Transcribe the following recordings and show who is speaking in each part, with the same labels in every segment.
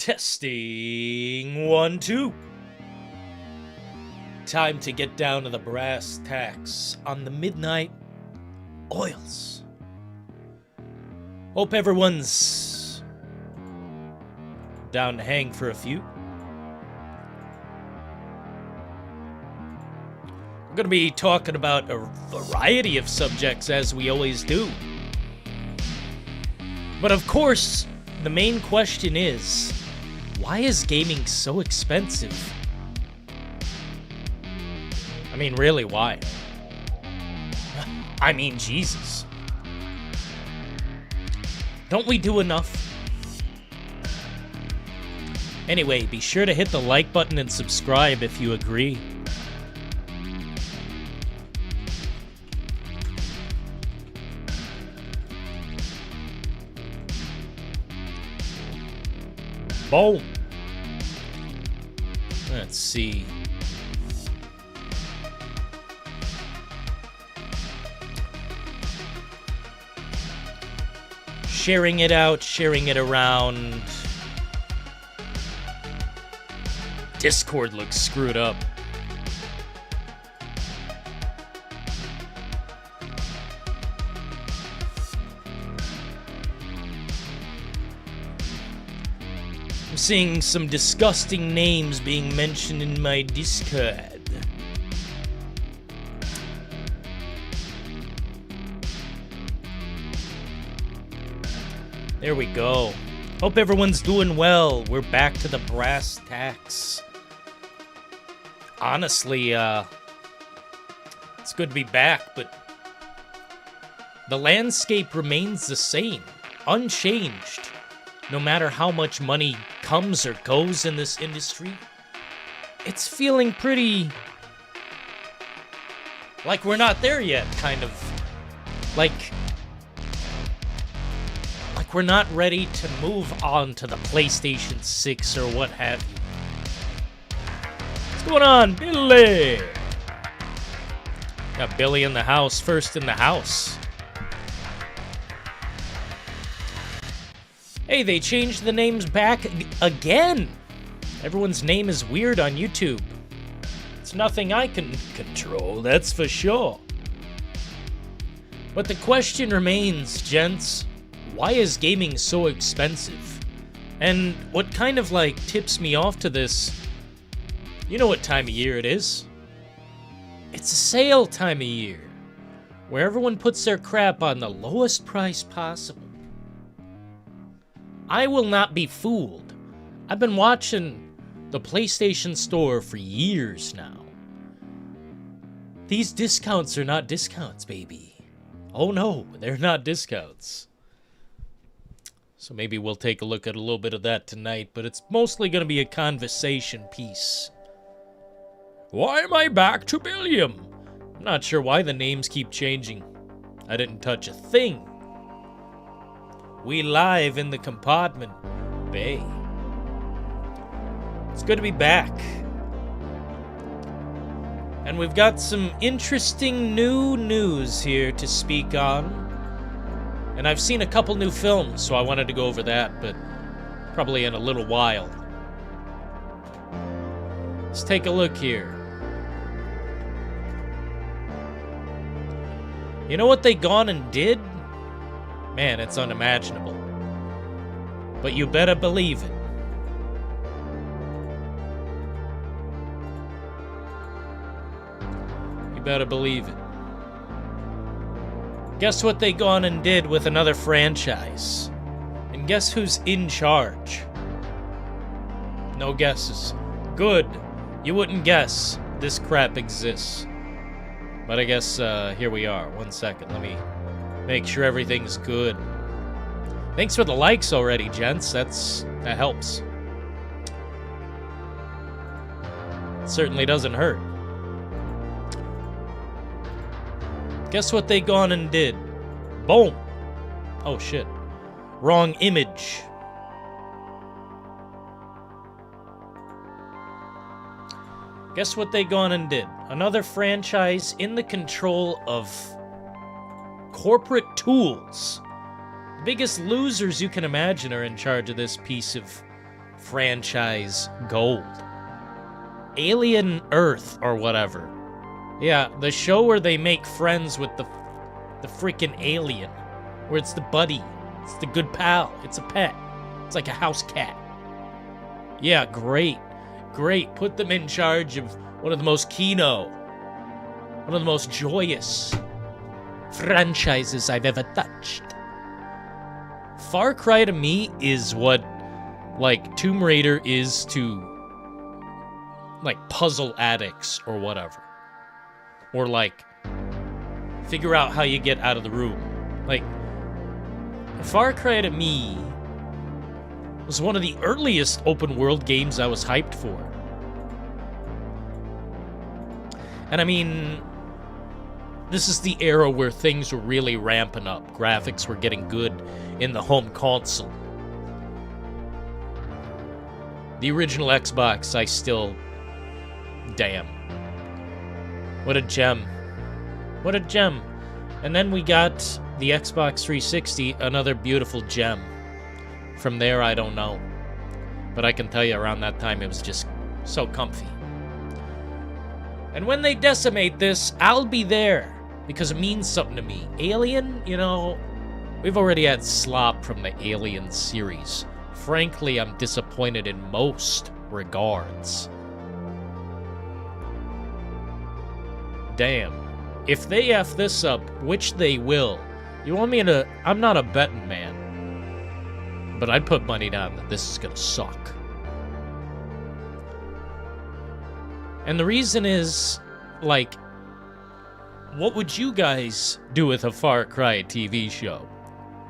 Speaker 1: Testing 1, 2. Time to get down to the brass tacks on the midnight oils. Hope everyone's down to hang for a few. We're going to be talking about a variety of subjects as we always do. But of course, the main question is, why is gaming so expensive? I mean, really, why? I mean, Jesus. Don't we do enough? Anyway, be sure to hit the like button and subscribe if you agree. Boom. Let's see. Sharing it out, sharing it around. Discord looks screwed up. I'm seeing some disgusting names being mentioned in my Discord. There we go. Hope everyone's doing well. We're back to the brass tacks. Honestly, it's good to be back, but the landscape remains the same, unchanged. No matter how much money comes or goes in this industry, it's feeling pretty like we're not there yet, kind of. Like we're not ready to move on to the PlayStation 6 or what have you. What's going on, Billy? Got Billy in the house, first in the house. Hey, they changed the names back again. Everyone's name is weird on YouTube. It's nothing I can control, that's for sure. But the question remains, gents, why is gaming so expensive? And what kind of tips me off to this, you know what time of year it is? It's a sale time of year, where everyone puts their crap on the lowest price possible. I will not be fooled. I've been watching the PlayStation Store for years now. These discounts are not discounts, baby. Oh no, they're not discounts. So maybe we'll take a look at a little bit of that tonight, but it's mostly going to be a conversation piece. Why am I back to Billiam? I'm not sure why the names keep changing. I didn't touch a thing. We live in the compartment bay. It's good to be back. And we've got some interesting new news here to speak on. And I've seen a couple new films, so I wanted to go over that, but probably in a little while. Let's take a look here. You know what they gone and did? Man, it's unimaginable. But you better believe it. You better believe it. Guess what they gone and did with another franchise? And guess who's in charge? No guesses. Good. You wouldn't guess this crap exists. But I guess here we are. 1 second. Let me make sure everything's good. Thanks for the likes already, gents. That helps. It certainly doesn't hurt. Guess what they gone and did? Boom. Oh, shit. Wrong image. Guess what they gone and did? Another franchise in the control of corporate tools. The biggest losers you can imagine are in charge of this piece of franchise gold. Alien Earth or whatever. Yeah, the show where they make friends with the freaking alien. Where it's the buddy. It's the good pal. It's a pet. It's like a house cat. Yeah, great. Great. Put them in charge of one of the most one of the most joyous franchises I've ever touched. Far Cry to me is what, like, Tomb Raider is to, like, puzzle addicts or whatever. Or, like, figure out how you get out of the room. Like, Far Cry to me was one of the earliest open world games I was hyped for. And I mean, this is the era where things were really ramping up. Graphics were getting good in the home console. The original Xbox, I still... Damn. What a gem. What a gem. And then we got the Xbox 360, another beautiful gem. From there, I don't know. But I can tell you around that time, it was just so comfy. And when they decimate this, I'll be there. Because it means something to me. Alien, you know, we've already had slop from the Alien series. Frankly, I'm disappointed in most regards. Damn. If they F this up, which they will, you want me to... I'm not a betting man. But I'd put money down that this is gonna suck. And the reason is, like, what would you guys do with a Far Cry TV show?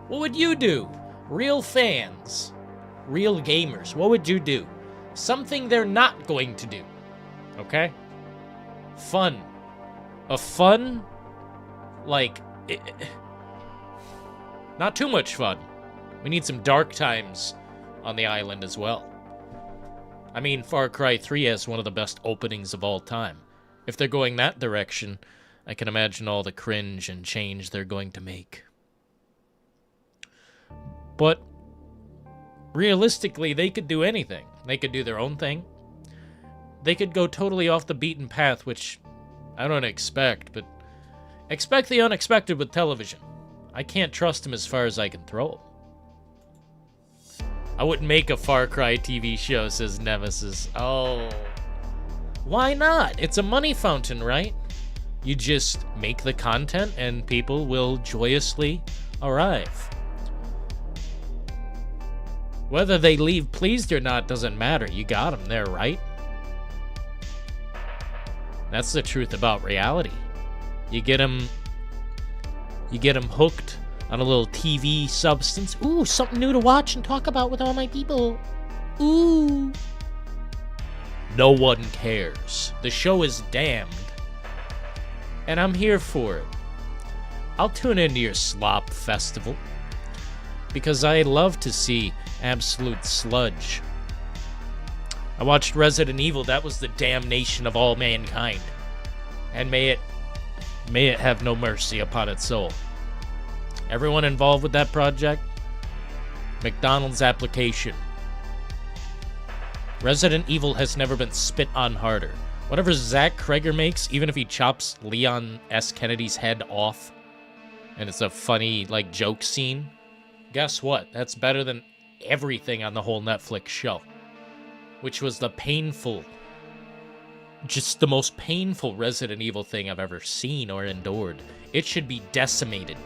Speaker 1: What would you do? Real fans, real gamers, what would you do? Something they're not going to do, okay? Fun. A fun, like, not too much fun. We need some dark times on the island as well. I mean, Far Cry 3 has one of the best openings of all time. If they're going that direction, I can imagine all the cringe and change they're going to make. But realistically, they could do anything. They could do their own thing. They could go totally off the beaten path, which I don't expect, but expect the unexpected with television. I can't trust them as far as I can throw them. I wouldn't make a Far Cry TV show, says Nemesis. Oh. Why not? It's a money fountain, right? You just make the content and people will joyously arrive. Whether they leave pleased or not doesn't matter. You got them there, right? That's the truth about reality. You get them hooked on a little TV substance. Ooh, something new to watch and talk about with all my people. Ooh. No one cares. The show is damned. And I'm here for it. I'll tune into your slop festival. Because I love to see absolute sludge. I watched Resident Evil. That was the damnation of all mankind. And may it have no mercy upon its soul. Everyone involved with that project, McDonald's application. Resident Evil has never been spit on harder. Whatever Zach Kreger makes, even if he chops Leon S. Kennedy's head off, and it's a funny, like, joke scene, guess what? That's better than everything on the whole Netflix show. Which was the most painful Resident Evil thing I've ever seen or endured. It should be decimated.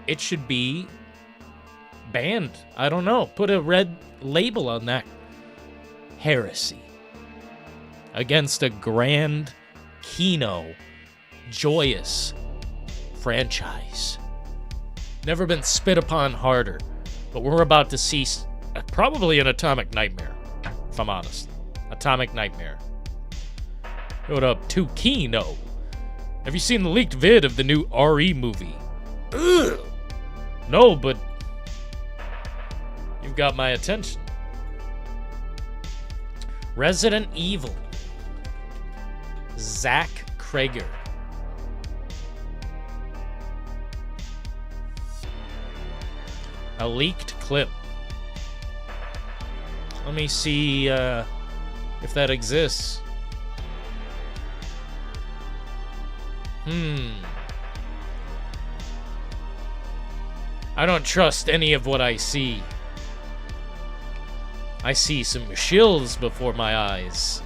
Speaker 1: It should be banned. I don't know. Put a red label on that heresy. Against a grand, kino, joyous franchise. Never been spit upon harder. But we're about to see probably an atomic nightmare, if I'm honest. Atomic nightmare. What up to Kino? Have you seen the leaked vid of the new RE movie? Ugh. No, but you've got my attention. Resident Evil. Zach Kreger. A leaked clip. Let me see if that exists. I don't trust any of what I see. I see some shills before my eyes.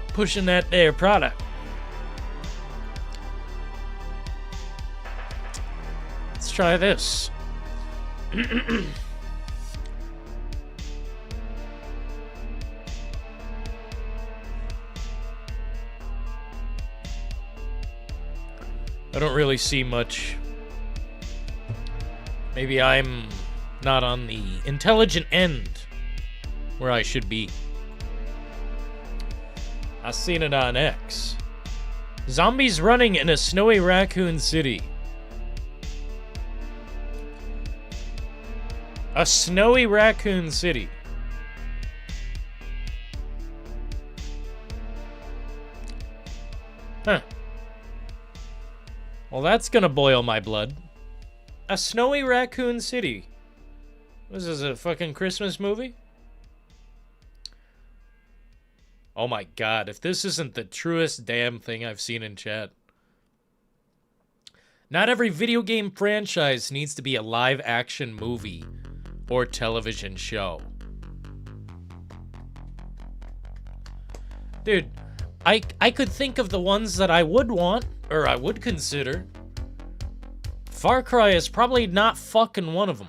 Speaker 1: Pushing that there product. Let's try this. I don't really see much. Maybe I'm not on the intelligent end where I should be. I seen it on X. Zombies running in a snowy raccoon city. A snowy raccoon city. Huh. Well, that's gonna boil my blood. A snowy raccoon city. What is this, a fucking Christmas movie? Oh my god, if this isn't the truest damn thing I've seen in chat. Not every video game franchise needs to be a live-action movie or television show. Dude, I could think of the ones that I would want, or I would consider. Far Cry is probably not fucking one of them.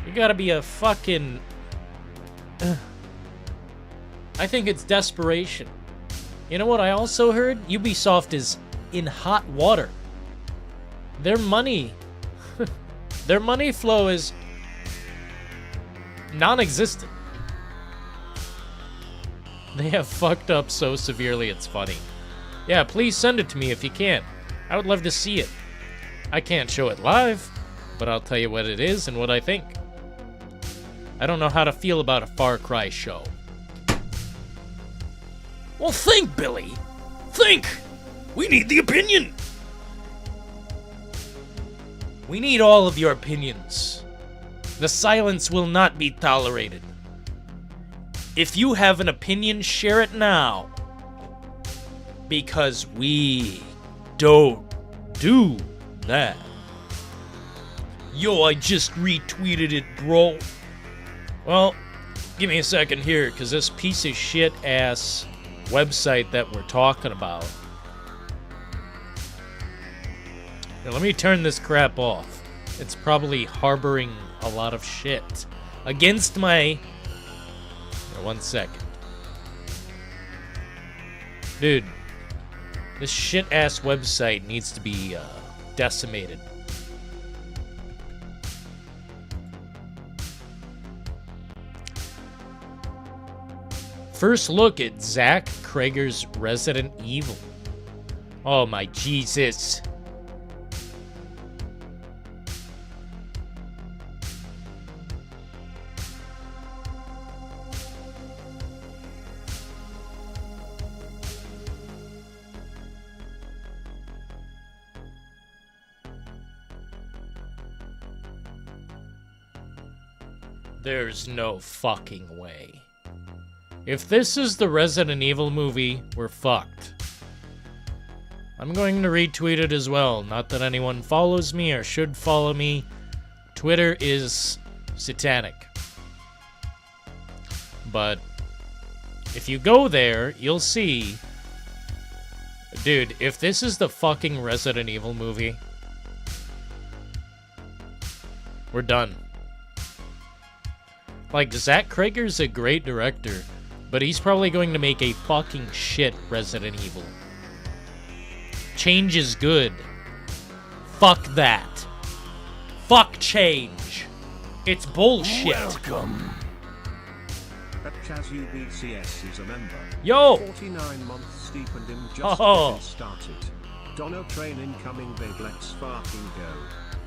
Speaker 1: You gotta be a fucking... I think it's desperation. You know what I also heard? Ubisoft is in hot water. Their money... their money flow is... non-existent. They have fucked up so severely it's funny. Yeah, please send it to me if you can. I would love to see it. I can't show it live, but I'll tell you what it is and what I think. I don't know how to feel about a Far Cry show. Well, think, Billy. Think! We need the opinion! We need all of your opinions. The silence will not be tolerated. If you have an opinion, share it now. Because we don't do that. Yo, I just retweeted it, bro. Well, give me a second here, because this piece of shit ass website that we're talking about. Now, let me turn this crap off. It's probably harboring a lot of shit against my... Here, 1 second. Dude, this shit ass website needs to be decimated. First look at Zach Krager's Resident Evil. Oh my Jesus. There's no fucking way. If this is the Resident Evil movie, we're fucked. I'm going to retweet it as well. Not that anyone follows me or should follow me. Twitter is satanic. But if you go there, you'll see... Dude, if this is the fucking Resident Evil movie, we're done. Like, Zach Krager's a great director, but he's probably going to make a fucking shit Resident Evil. Change is good. Fuck that. Fuck change. It's bullshit.
Speaker 2: Welcome. At Chaz UBCS is a member.
Speaker 1: Yo!
Speaker 2: 49 months steep and him just
Speaker 1: Oh.
Speaker 2: started. Dono train incoming, babe, let's fucking go.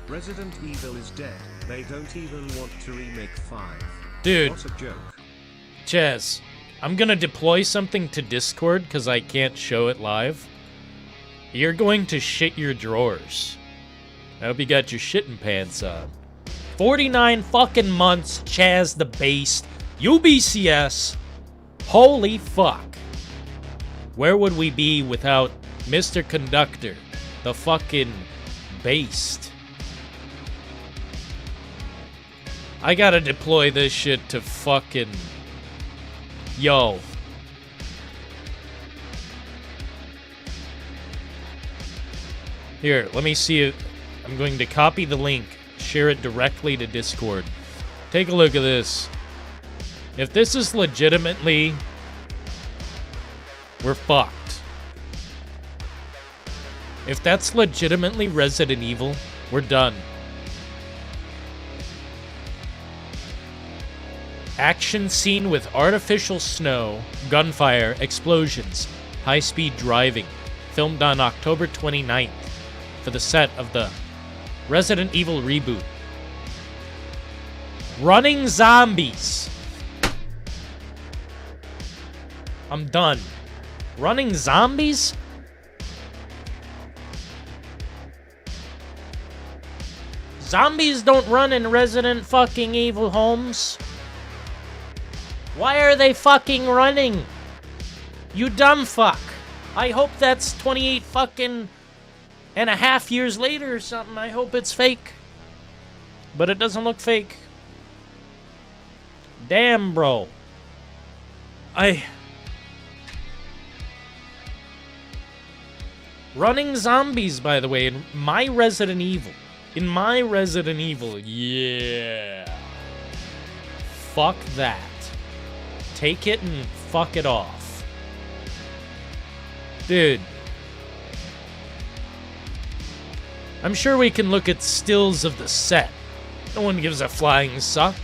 Speaker 2: Resident Evil is dead. They don't even want to remake 5.
Speaker 1: Dude.
Speaker 2: What a joke.
Speaker 1: Chaz, I'm gonna deploy something to Discord because I can't show it live. You're going to shit your drawers. I hope you got your shitting pants on. 49 fucking months, Chaz the Beast UBCS. Holy fuck. Where would we be without Mr. Conductor, the fucking beast? I gotta deploy this shit to fucking... Yo. Here, let me see it. I'm going to copy the link, share it directly to Discord. Take a look at this. If this is legitimately... We're fucked. If that's legitimately Resident Evil, we're done. Action scene with artificial snow, gunfire, explosions, high-speed driving. Filmed on October 29th for the set of the Resident Evil reboot. Running zombies. I'm done. Running zombies? Zombies don't run in Resident fucking Evil homes. Why are they fucking running? You dumb fuck. I hope that's 28 fucking and a half years later or something. I hope it's fake. But it doesn't look fake. Damn, bro. Running zombies, by the way, in my Resident Evil. In my Resident Evil, yeah. Fuck that. Take it and fuck it off. Dude. I'm sure we can look at stills of the set. No one gives a flying suck.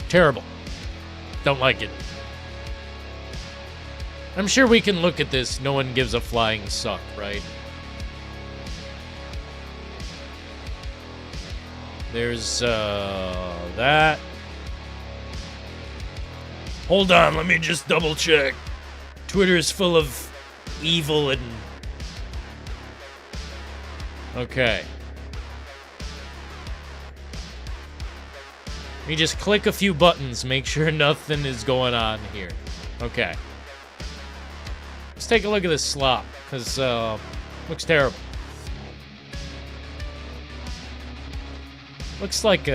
Speaker 1: Terrible. Don't like it. I'm sure we can look at this. No one gives a flying suck, right? There's, that. Hold on, let me just double check. Twitter is full of evil and... Okay. Let me just click a few buttons, make sure nothing is going on here. Okay. Let's take a look at this slop, because, looks terrible. Looks like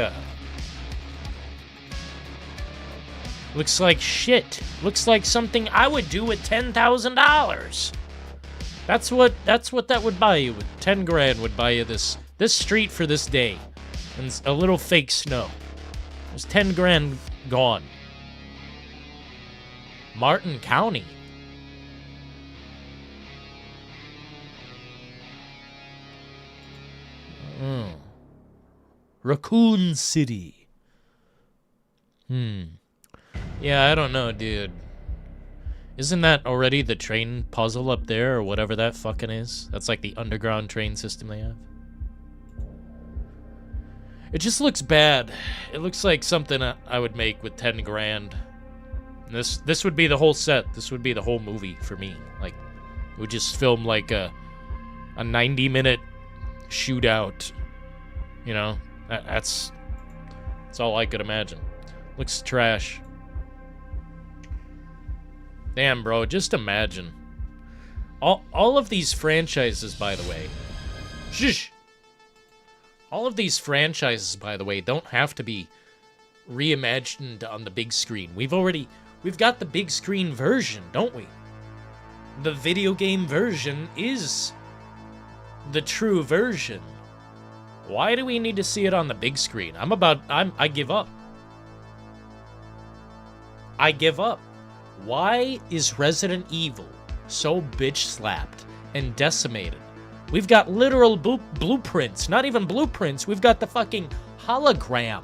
Speaker 1: looks like shit. Looks like something I would do with $10,000. That's what that would buy you. With 10 grand would buy you this street for this day. And a little fake snow. There's 10 grand gone. Martin County. Raccoon City. Yeah, I don't know, dude. Isn't that already the train puzzle up there, or whatever that fucking is? That's like the underground train system they have. It just looks bad. It looks like something I would make with 10 grand. This would be the whole set. This would be the whole movie for me. Like, we would just film like a 90-minute shootout. You know? That's all I could imagine. Looks trash. Damn, bro, just imagine. All of these franchises, by the way. Shush! All of these franchises, by the way, don't have to be reimagined on the big screen. We've got the big screen version, don't we? The video game version is the true version. Why do we need to see it on the big screen? I give up. I give up. Why is Resident Evil so bitch-slapped and decimated? We've got literal blueprints. Not even blueprints. We've got the fucking hologram.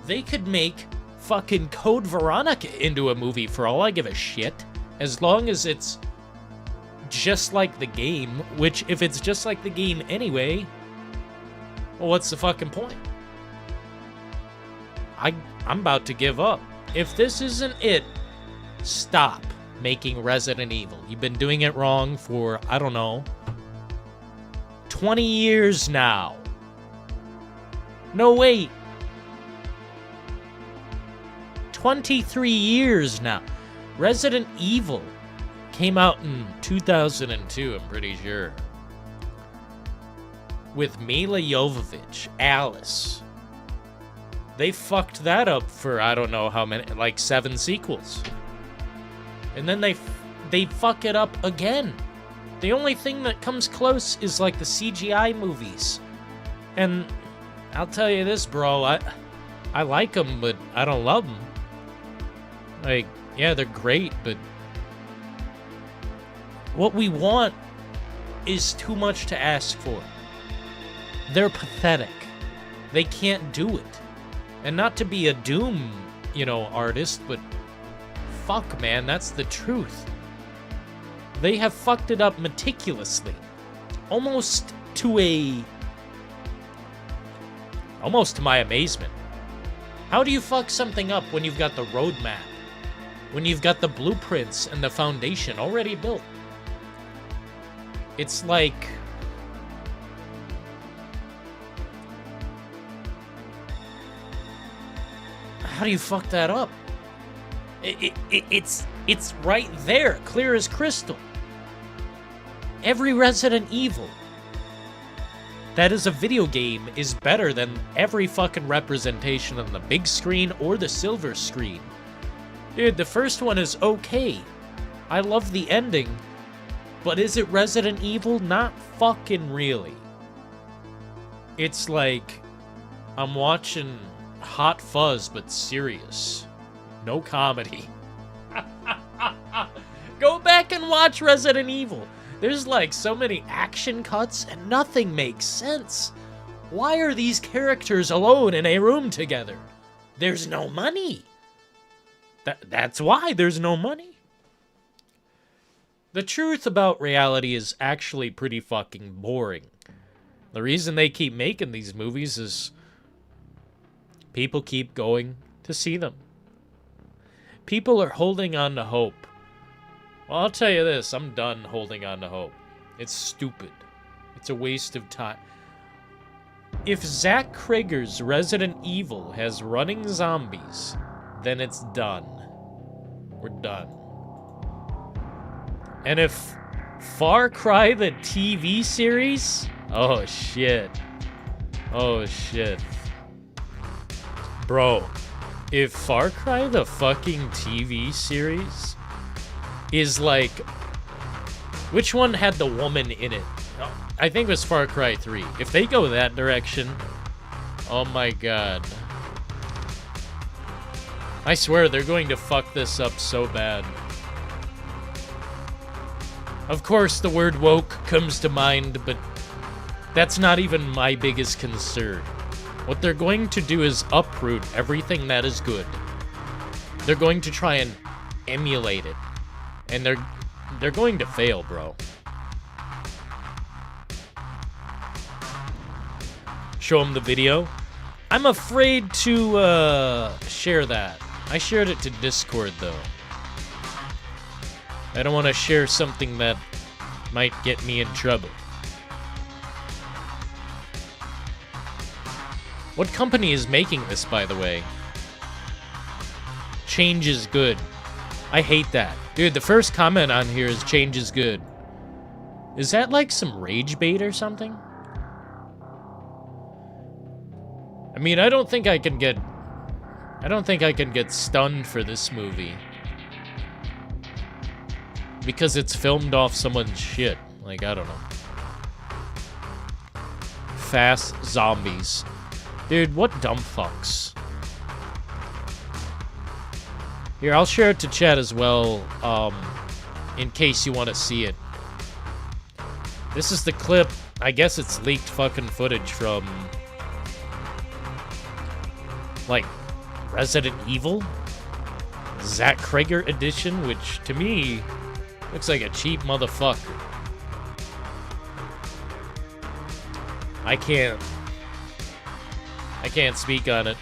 Speaker 1: They could make fucking Code Veronica into a movie for all I give a shit. As long as it's just like the game. Which, if it's just like the game anyway, well, what's the fucking point? I'm about to give up. If this isn't it, Stop making Resident Evil. You've been doing it wrong for, I don't know, 20 years now. No, wait. 23 years now. Resident Evil came out in 2002, I'm pretty sure. With Mila Jovovich, Alice. They fucked that up for I don't know how many, like 7 sequels. And then they fuck it up again. The only thing that comes close is like the CGI movies. And I'll tell you this, bro, I like them, but I don't love them. Like, yeah, they're great, but what we want is too much to ask for. They're pathetic. They can't do it. And not to be a Doom, artist, but fuck, man, that's the truth. They have fucked it up meticulously. Almost to my amazement. How do you fuck something up when you've got the roadmap? When you've got the blueprints and the foundation already built? It's like... How do you fuck that up? It's right there, clear as crystal. Every Resident Evil that is a video game is better than every fucking representation on the big screen or the silver screen. Dude, the first one is okay. I love the ending, but is it Resident Evil? Not fucking really. It's like I'm watching Hot Fuzz, but serious. No comedy. Go back and watch Resident Evil. There's like so many action cuts and nothing makes sense. Why are these characters alone in a room together? There's no money. That's why there's no money. The truth about reality is actually pretty fucking boring. The reason they keep making these movies is people keep going to see them. People are holding on to hope. Well, I'll tell you this, I'm done holding on to hope. It's stupid. It's a waste of time. If Zach Krieger's Resident Evil has running zombies, then it's done. We're done. And if Far Cry the TV series? Oh shit. Oh shit. Bro, if Far Cry the fucking TV series is like... Which one had the woman in it? I think it was Far Cry 3. If they go that direction, oh my god. I swear they're going to fuck this up so bad. Of course, the word woke comes to mind, but that's not even my biggest concern. What they're going to do is uproot everything that is good. They're going to try and emulate it. And they're going to fail, bro. Show them the video. I'm afraid to share that. I shared it to Discord, though. I don't want to share something that might get me in trouble. What company is making this, by the way? Change is good. I hate that. Dude, the first comment on here is change is good. Is that like some rage bait or something? I mean, I don't think I can get stunned for this movie. Because it's filmed off someone's shit. Like, I don't know. Fast zombies. Dude, what dumb fucks. Here, I'll share it to chat as well, in case you want to see it. This is the clip. I guess it's leaked fucking footage from, like, Resident Evil? Zach Krieger edition, which, to me, looks like a cheap motherfucker. I can't speak on it.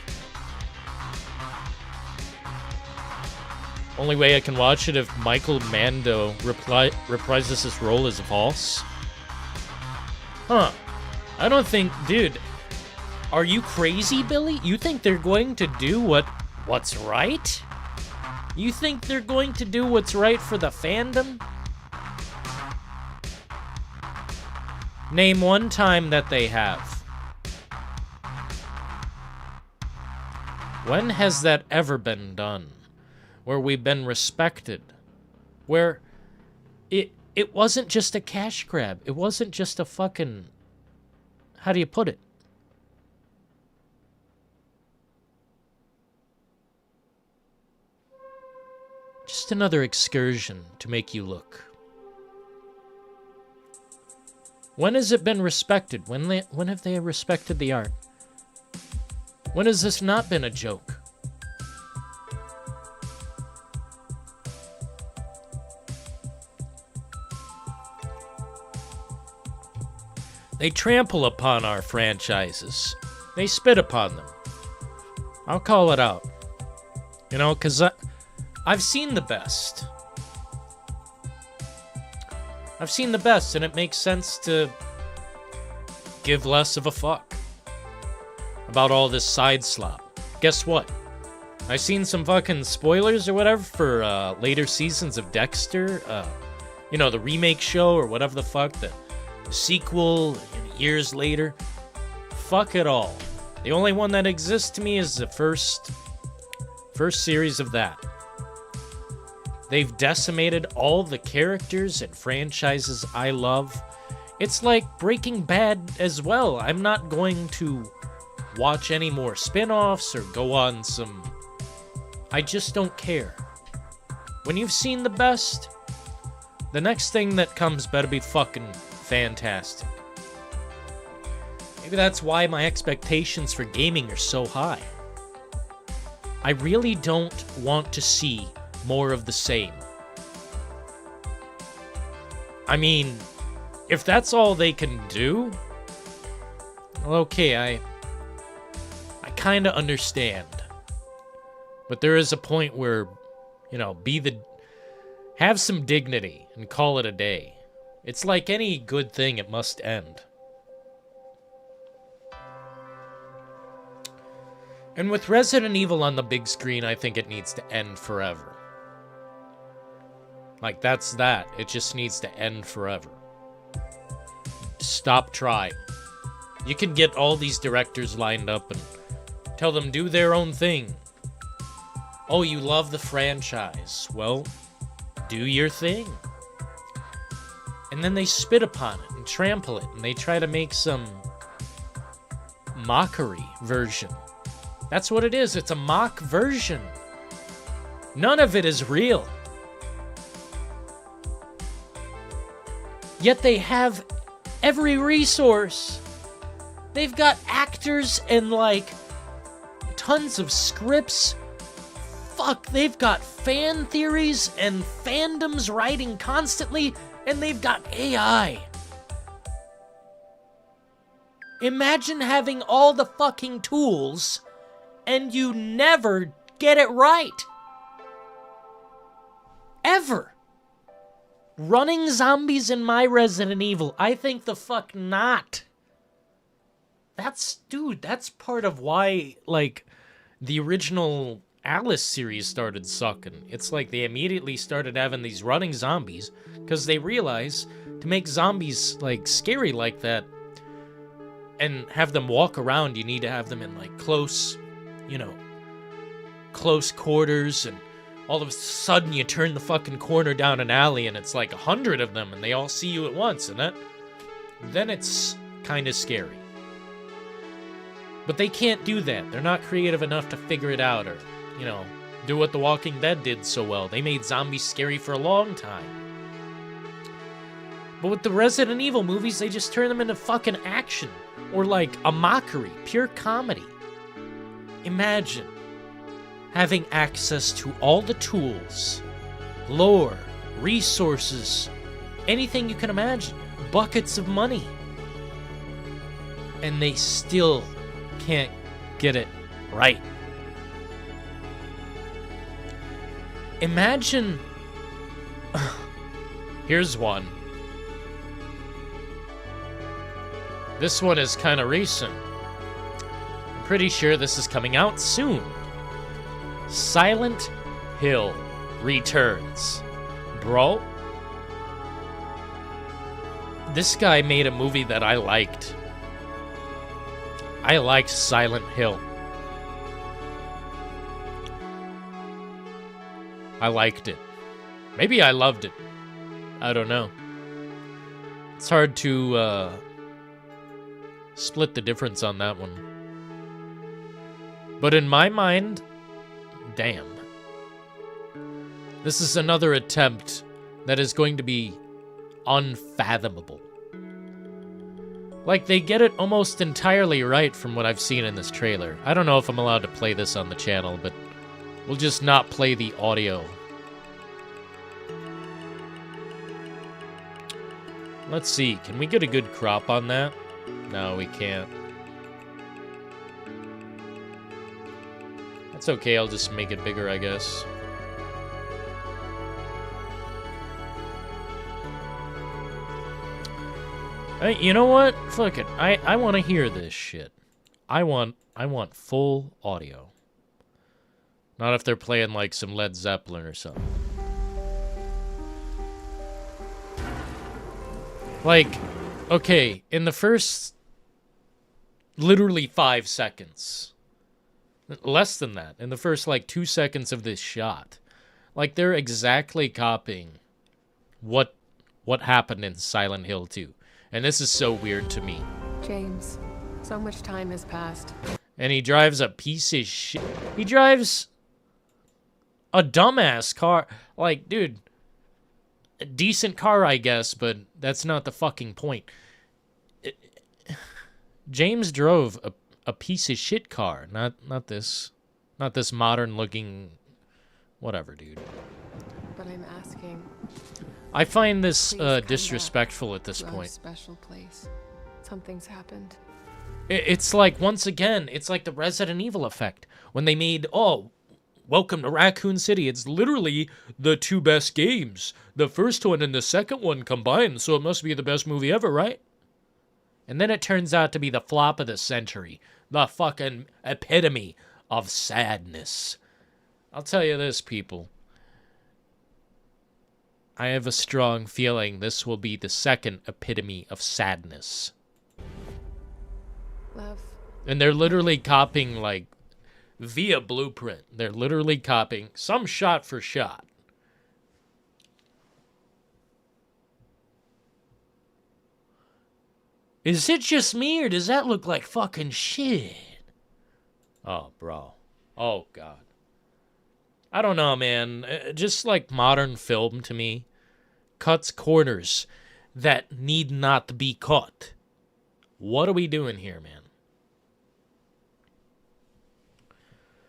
Speaker 1: Only way I can watch it if Michael Mando reprises his role as Voss. Huh. I don't think... Dude, are you crazy, Billy? You think they're going to do what's right? You think they're going to do what's right for the fandom? Name one time that they have. When has that ever been done? Where we've been respected? Where it wasn't just a cash grab. It wasn't just a fucking... How do you put it? Just another excursion to make you look. When has it been respected? When have they respected the art? When has this not been a joke? They trample upon our franchises. They spit upon them. I'll call it out. You know, because I've seen the best. I've seen the best, and it makes sense to give less of a fuck about all this side slop. Guess what? I've seen some fucking spoilers or whatever for later seasons of Dexter. You know, the remake show or whatever the fuck, the sequel years later. Fuck it all. The only one that exists to me is the first series of that. They've decimated all the characters and franchises I love. It's like Breaking Bad as well. I'm not going to watch any more spin-offs or go on some... I just don't care. When you've seen the best, the next thing that comes better be fucking fantastic. Maybe that's why my expectations for gaming are so high. I really don't want to see more of the same. I mean, if that's all they can do, well, okay, I kind of understand. But there is a point where, you know, have some dignity and call it a day. It's like any good thing, it must end. And with Resident Evil on the big screen, I think it needs to end forever. Like, that's that. It just needs to end forever. Stop trying. You can get all these directors lined up and tell them do their own thing. Oh, you love the franchise. Well, do your thing. And then they spit upon it and trample it, and they try to make some mockery version. That's what it is. It's a mock version. None of it is real. Yet they have every resource. They've got actors and, like, tons of scripts. Fuck, they've got fan theories and fandoms writing constantly, and they've got AI. Imagine having all the fucking tools, and you never get it right. Ever. Running zombies in my Resident Evil, I think the fuck not. Dude, that's part of why, like, the original Alice series started sucking. It's like they immediately started having these running zombies, because they realize to make zombies, like, scary like that, and have them walk around, you need to have them in, like, close quarters, and all of a sudden you turn the fucking corner down an alley and it's like 100 of them and they all see you at once, and then it's kind of scary. But they can't do that. They're not creative enough to figure it out or, do what The Walking Dead did so well. They made zombies scary for a long time. But with the Resident Evil movies, they just turn them into fucking action or like a mockery, pure comedy. Imagine having access to all the tools, lore, resources, anything you can imagine, buckets of money, and they still can't get it right. Imagine... Here's one. This one is kind of recent. I'm pretty sure this is coming out soon. Silent Hill returns. Bro, this guy made a movie that I liked. I liked Silent Hill. I liked it. Maybe I loved it. I don't know. It's hard to split the difference on that one. But in my mind, damn. This is another attempt that is going to be unfathomable. Like, they get it almost entirely right from what I've seen in this trailer. I don't know if I'm allowed to play this on the channel, but we'll just not play the audio. Let's see, can we get a good crop on that? No, we can't. That's okay, I'll just make it bigger, I guess. Hey, you know what? Fuck it. I want to hear this shit. I want full audio. Not if they're playing like some Led Zeppelin or something. Like, okay, in the first literally 5 seconds, less than that, in the first like 2 seconds of this shot, like they're exactly copying what happened in Silent Hill 2. And this is so weird to me.
Speaker 3: James, so much time has passed.
Speaker 1: And he drives a piece of shit. He drives a dumbass car. Like, dude, a decent car, I guess, but that's not the fucking point. James drove a piece of shit car, not this modern looking whatever, dude.
Speaker 3: But I'm asking.
Speaker 1: I find this disrespectful at this point.
Speaker 3: Special place. Something's happened.
Speaker 1: It's like, once again, it's like the Resident Evil effect. When they made, oh, Welcome to Raccoon City. It's literally the 2 best games. The first one and the second one combined, so it must be the best movie ever, right? And then it turns out to be the flop of the century. The fucking epitome of sadness. I'll tell you this, people. I have a strong feeling this will be the second epitome of sadness.
Speaker 3: Love.
Speaker 1: And they're literally copying, like, via blueprint. They're literally copying some shot for shot. Is it just me, or does that look like fucking shit? Oh, bro. Oh, God. I don't know, man. Just like modern film to me cuts corners that need not be cut. What are we doing here, man?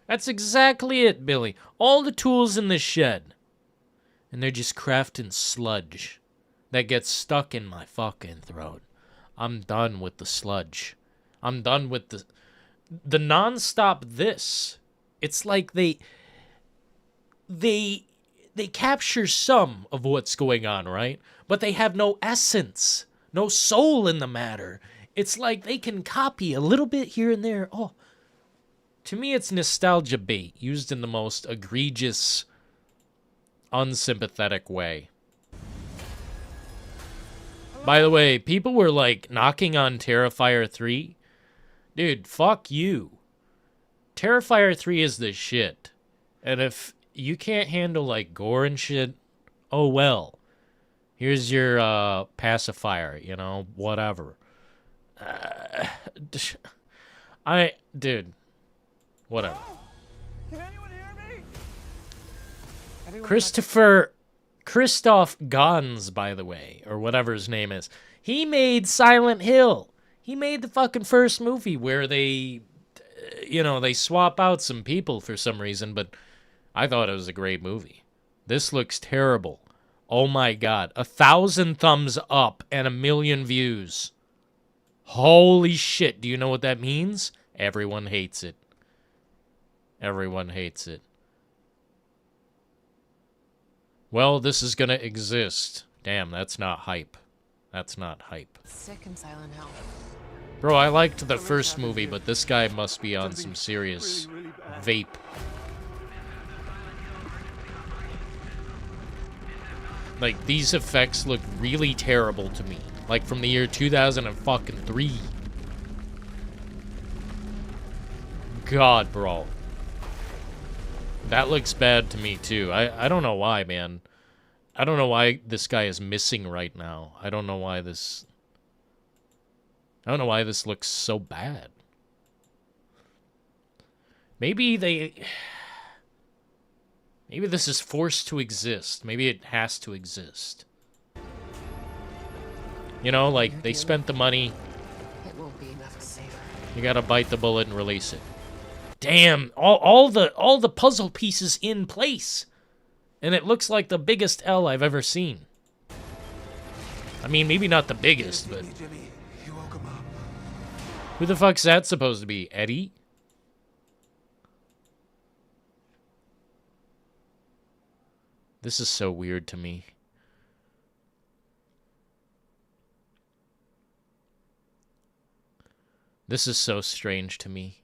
Speaker 1: That's exactly it, Billy. All the tools in the shed. And they're just crafting sludge that gets stuck in my fucking throat. I'm done with the sludge. I'm done with the non-stop this. It's like they capture some of what's going on, right? But they have no essence, no soul in the matter. It's like they can copy a little bit here and there. Oh, to me, it's nostalgia bait used in the most egregious, unsympathetic way. By the way, people were like knocking on Terrifier 3. Dude, fuck you. Terrifier 3 is the shit. And if you can't handle like gore and shit, oh well. Here's your pacifier, you know, whatever. Dude, whatever.
Speaker 4: Can anyone hear me?
Speaker 1: Christoph Gans, by the way, or whatever his name is. He made Silent Hill. He made the fucking first movie where they, you know, they swap out some people for some reason, but I thought it was a great movie. This looks terrible. Oh my God. 1,000 thumbs up and 1 million views. Holy shit. Do you know what that means? Everyone hates it. Everyone hates it. Well, this is gonna exist. Damn, that's not hype. That's not hype.
Speaker 3: Sick in Silent Hill.
Speaker 1: Bro, I liked the first movie, but this guy must be on some serious vape. Like, these effects look really terrible to me. Like, from the year 2003. God, bro. That looks bad to me, too. I don't know why, man. I don't know why this guy is missing right now. I don't know why this looks so bad. Maybe this is forced to exist. Maybe it has to exist. You know, like, they spent the money.
Speaker 3: It won't be enough to save her.
Speaker 1: You gotta bite the bullet and release it. Damn, all the puzzle pieces in place. And it looks like the biggest L I've ever seen. I mean, maybe not the biggest, but... Who the fuck's that supposed to be? Eddie? This is so weird to me. This is so strange to me.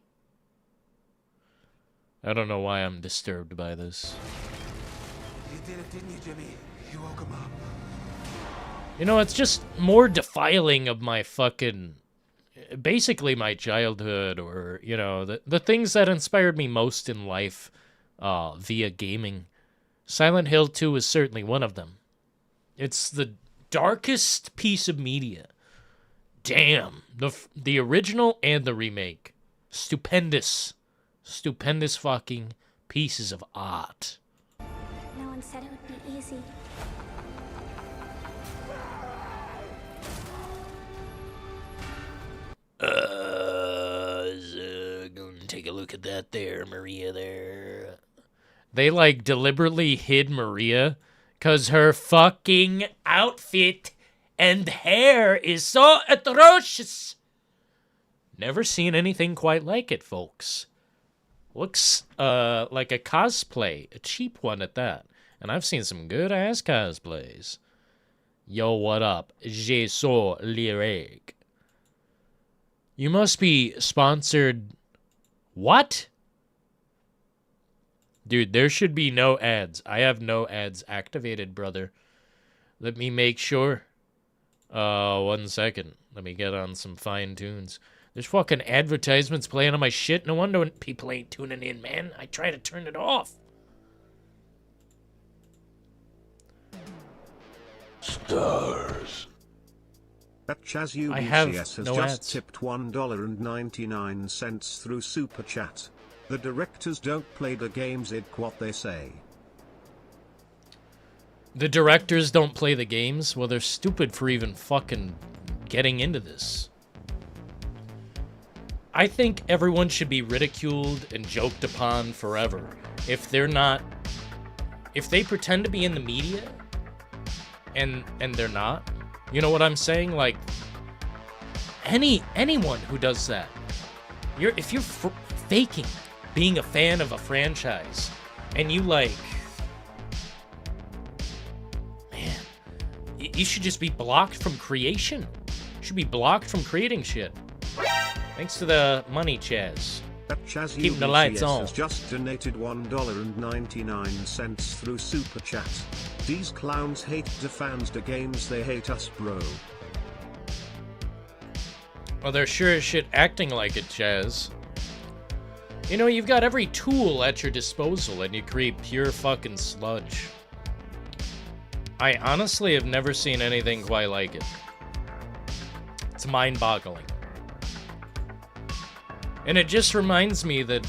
Speaker 1: I don't know why I'm disturbed by this.
Speaker 4: You did it, didn't you, Jimmy? You woke him up.
Speaker 1: You know, it's just more defiling of my fucking... Basically my childhood, or, you know, the things that inspired me most in life via gaming. Silent Hill 2 is certainly one of them. It's the darkest piece of media. Damn. The original and the remake. Stupendous. Stupendous fucking pieces of art.
Speaker 5: No one said it would be easy.
Speaker 1: Gonna take a look at that there, Maria there. They, like, deliberately hid Maria because her fucking outfit and hair is so atrocious. Never seen anything quite like it, folks. Looks like a cosplay, a cheap one at that. And I've seen some good-ass cosplays. Yo, what up? Je suis lyrique. You must be sponsored... What? Dude, there should be no ads. I have no ads activated, brother. Let me make sure. 1 second. Let me get on some fine tunes. There's fucking advertisements playing on my shit. No wonder when people ain't tuning in, man. I try to turn it off.
Speaker 2: Stars. That Chaz
Speaker 1: I have
Speaker 2: UBCS has
Speaker 1: no
Speaker 2: just
Speaker 1: ads.
Speaker 2: tipped $1.99 through Super Chat. The directors don't play the games, it's what they say.
Speaker 1: The directors don't play the games? Well, they're stupid for even fucking getting into this. I think everyone should be ridiculed and joked upon forever. If they're not... If they pretend to be in the media, and they're not, you know what I'm saying? Like, anyone who does that, if you're faking being a fan of a franchise, and you like, man, you should just be blocked from creation. You should be blocked from creating shit. Thanks to the money, Chaz.
Speaker 2: That Chaz
Speaker 1: Keeping the lights
Speaker 2: UBCS
Speaker 1: on.
Speaker 2: has just donated $1.99 through Super Chat. These clowns hate the fans, the games they hate us, bro.
Speaker 1: Well, they're sure as shit acting like it, Chaz. You know, you've got every tool at your disposal, and you create pure fucking sludge. I honestly have never seen anything quite like it. It's mind-boggling. And it just reminds me that...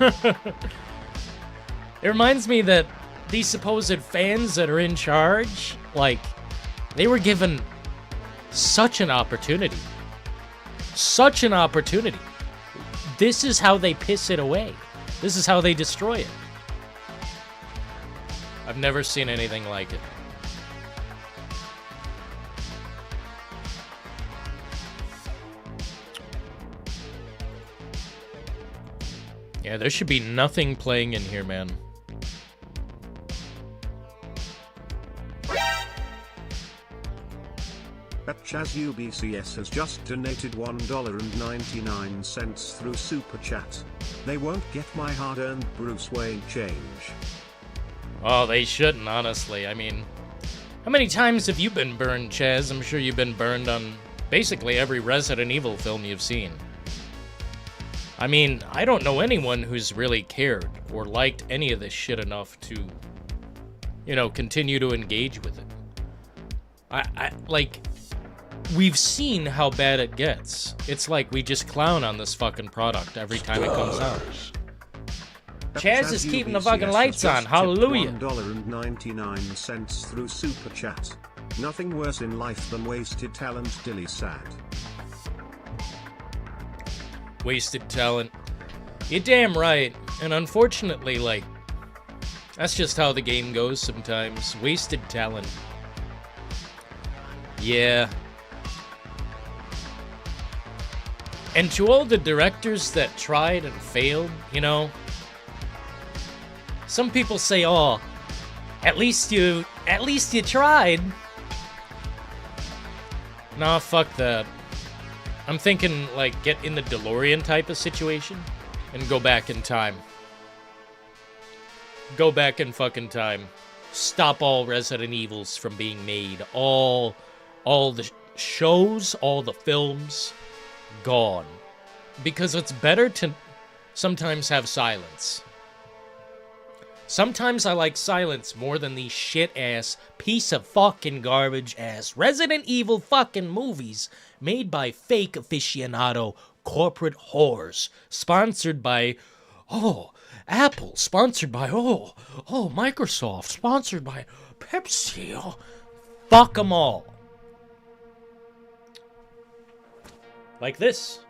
Speaker 1: It reminds me that these supposed fans that are in charge, like, they were given such an opportunity. Such an opportunity. This is how they piss it away. This is how they destroy it. I've never seen anything like it. Yeah, there should be nothing playing in here, man.
Speaker 2: That ChazUBCS has just donated $1.99 through Super Chat. They won't get my hard-earned Bruce Wayne change.
Speaker 1: Oh, they shouldn't, honestly. I mean, how many times have you been burned, Chaz? I'm sure you've been burned on basically every Resident Evil film you've seen. I mean, I don't know anyone who's really cared or liked any of this shit enough to, you know, continue to engage with it. Like, we've seen how bad it gets. It's like we just clown on this fucking product every time it comes out. Chaz is keeping the fucking lights on. Hallelujah.
Speaker 2: $1.99 through Super Chat. Nothing worse in life than wasted talent. Dilly sad.
Speaker 1: Wasted talent. You're damn right. And unfortunately, like, that's just how the game goes sometimes. Wasted talent. Yeah. And to all the directors that tried and failed, you know, some people say, "Oh, at least you tried." Nah, fuck that. I'm thinking, like, get in the DeLorean type of situation and go back in time. Go back in fucking time. Stop all Resident Evils from being made. All the shows, all the films, gone. Because it's better to sometimes have silence. Sometimes I like silence more than these shit-ass, piece of fucking garbage-ass Resident Evil fucking movies made by fake aficionado corporate whores. Sponsored by, Apple. Sponsored by, Microsoft. Sponsored by Pepsi. Oh, fuck them all. Like this.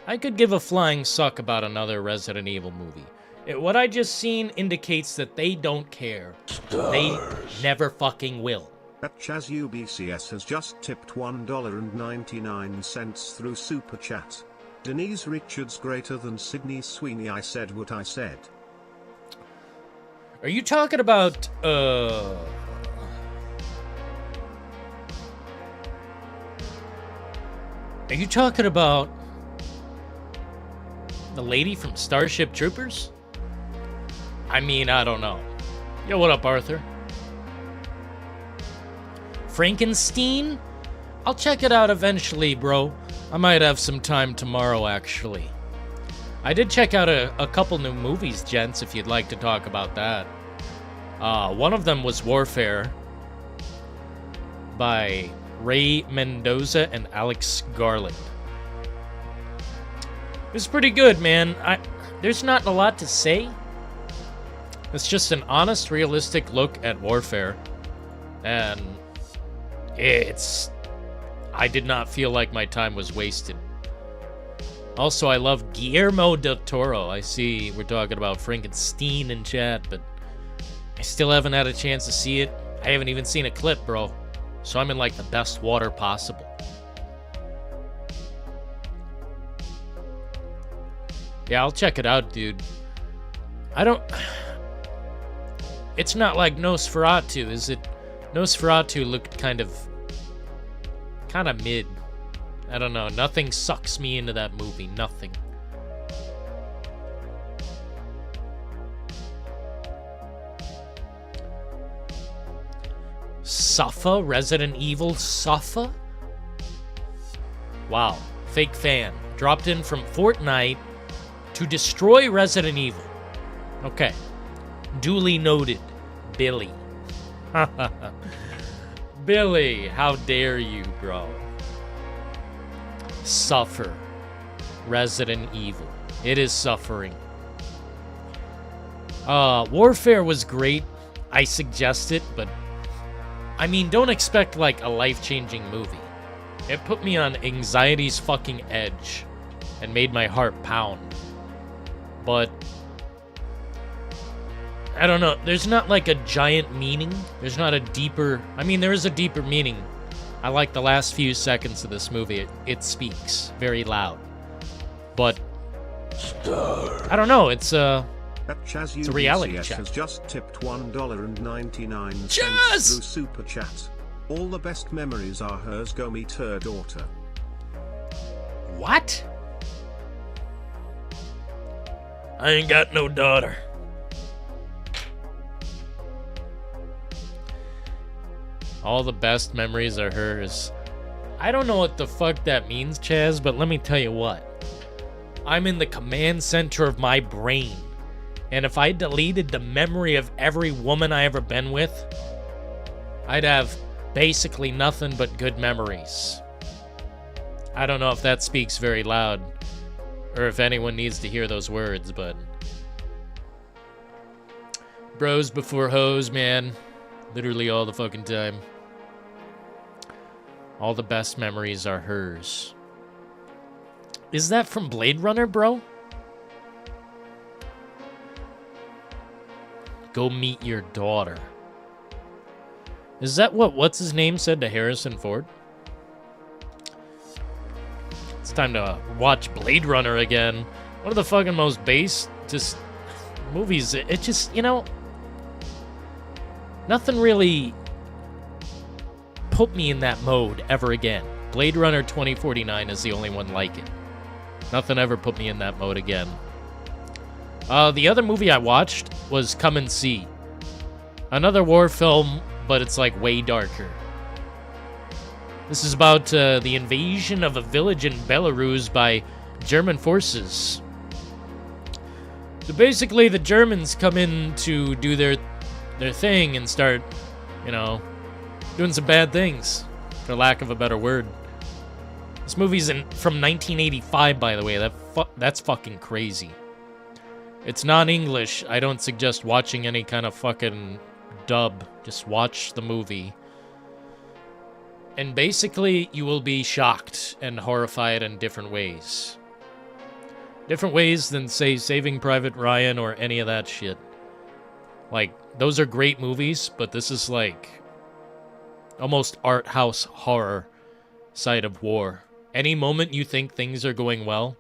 Speaker 1: I could give a flying suck about another Resident Evil movie. What I just seen indicates that they don't care. Stars. They never fucking will.
Speaker 2: That ChazUBCS has just tipped $1.99 through Super Chat. Denise Richards greater than Sydney Sweeney. I said what I said.
Speaker 1: Are you talking about, Are you talking about the lady from Starship Troopers? I mean, I don't know. Yo, what up, Arthur? Frankenstein? I'll check it out eventually, bro. I might have some time tomorrow, actually. I did check out a couple new movies, gents, if you'd like to talk about that. One of them was Warfare by Ray Mendoza and Alex Garland. It was pretty good, man. There's not a lot to say. It's just an honest, realistic look at warfare. And I did not feel like my time was wasted. Also, I love Guillermo del Toro. I see we're talking about Frankenstein in chat, but I still haven't had a chance to see it. I haven't even seen a clip, bro. So I'm in, like, the best water possible. Yeah, I'll check it out, dude. It's not like Nosferatu, is it? Nosferatu looked kind of mid. I don't know. Nothing sucks me into that movie. Nothing. Suffa? Resident Evil Suffa? Wow. Fake fan. Dropped in from Fortnite to destroy Resident Evil. Okay. Duly noted. Billy. Billy, how dare you, bro. Suffer. Resident Evil. It is suffering. Warfare was great. I suggest it, but I mean, don't expect like a life-changing movie. It put me on anxiety's fucking edge and made my heart pound. But I don't know. There's not like a giant meaning. There's not a deeper... I mean, there is a deeper meaning. I like the last few seconds of this movie. It speaks very loud. But I don't know. It's a reality check.
Speaker 2: Has just tipped $1.99 through Super Chat. All the best memories are hers. Go meet her daughter.
Speaker 1: What? I ain't got no daughter. All the best memories are hers. I don't know what the fuck that means, Chaz, but let me tell you what. I'm in the command center of my brain. And if I deleted the memory of every woman I ever been with, I'd have basically nothing but good memories. I don't know if that speaks very loud, or if anyone needs to hear those words, but... Bros before hoes, man. Literally all the fucking time. All the best memories are hers. Is that from Blade Runner, bro? Go meet your daughter. Is that what what's-his-name said to Harrison Ford? It's time to watch Blade Runner again. One of the fucking most base just movies. It just, you know, nothing really put me in that mode ever again. Blade Runner 2049 is the only one like it. Nothing ever put me in that mode again. The other movie I watched was Come and See. Another war film, but it's like way darker. This is about the invasion of a village in Belarus by German forces. So basically, the Germans come in to do their thing and start, you know, doing some bad things, for lack of a better word. This movie's from 1985, by the way. That's fucking crazy. It's non-English. I don't suggest watching any kind of fucking dub. Just watch the movie. And basically, you will be shocked and horrified in different ways. Different ways than, say, Saving Private Ryan or any of that shit. Like, those are great movies, but this is like almost art house horror side of war. Any moment you think things are going well,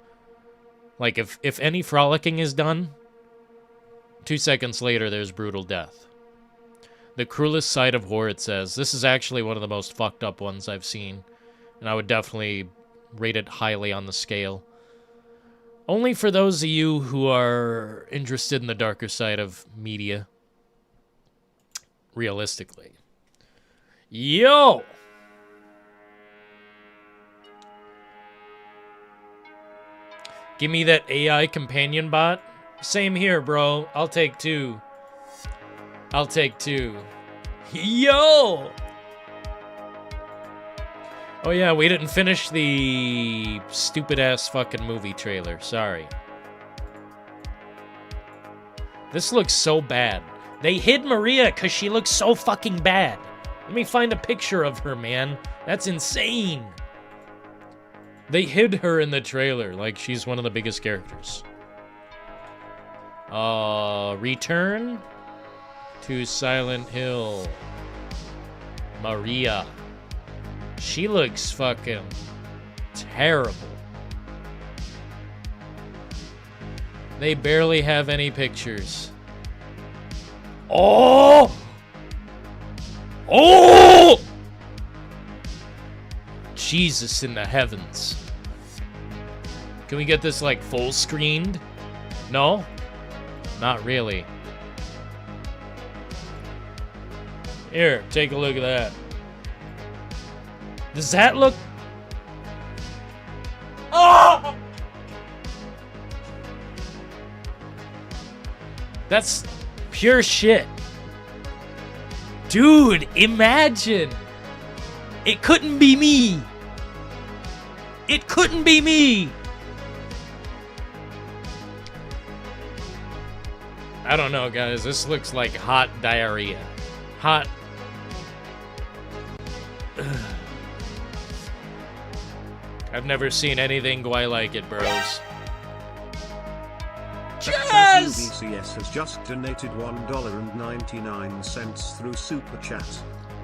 Speaker 1: like if any frolicking is done, 2 seconds later there's brutal death. The cruelest side of war, it says. This is actually one of the most fucked up ones I've seen, and I would definitely rate it highly on the scale. Only for those of you who are interested in the darker side of media. Realistically. Yo! Give me that AI companion bot. Same here, bro. I'll take 2. I'll take 2. Yo! Oh yeah, we didn't finish the stupid-ass fucking movie trailer. Sorry. This looks so bad. They hid Maria because she looks so fucking bad. Let me find a picture of her, man. That's insane. They hid her in the trailer like she's one of the biggest characters. Return to Silent Hill. Maria. She looks fucking terrible. They barely have any pictures. Oh! Oh! Jesus in the heavens. Can we get this, like, full screened? No? Not really. Here, take a look at that. Does that look... Oh! That's pure shit. Dude, imagine. It couldn't be me. It couldn't be me. I don't know, guys. This looks like hot diarrhea. Hot. Ugh. I've never seen anything quite like it, bros. Yes!
Speaker 2: UBCS has just donated $1.99 through Super Chat.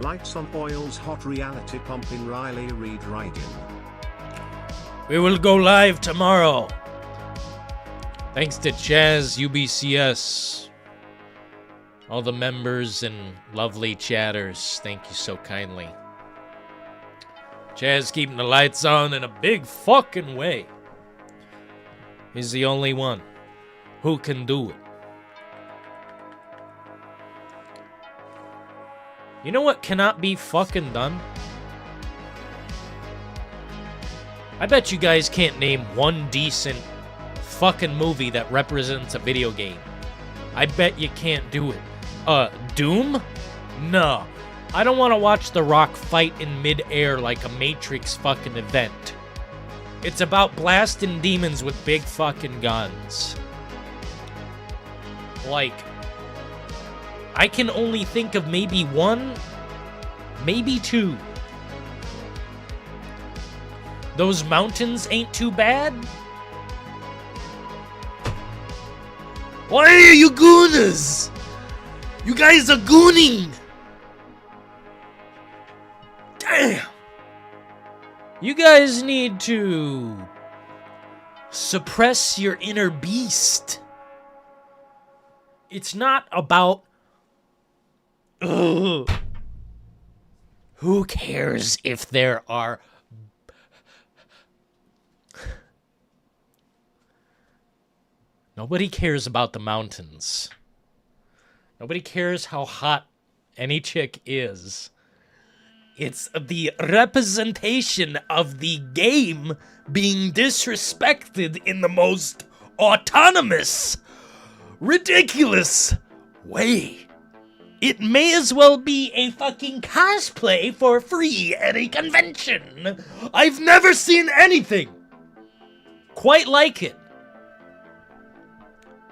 Speaker 2: Lights on Oil's hot reality pumping Riley Reid riding.
Speaker 1: We will go live tomorrow. Thanks to Chaz UBCS. All the members and lovely chatters, thank you so kindly. Chaz keeping the lights on in a big fucking way. He's the only one who can do it. You know what cannot be fucking done? I bet you guys can't name one decent fucking movie that represents a video game. I bet you can't do it. Doom? No. I don't want to watch The Rock fight in mid-air like a Matrix fucking event. It's about blasting demons with big fucking guns. Like, I can only think of maybe one, maybe two. Those mountains ain't too bad. Why are you gooners? You guys are gooning. Damn. You guys need to suppress your inner beast. It's not about... Ugh. Who cares if there are... Nobody cares about the mountains. Nobody cares how hot any chick is. It's the representation of the game being disrespected in the most autonomous, ridiculous way. It may as well be a fucking cosplay for free at a convention. I've never seen anything quite like it.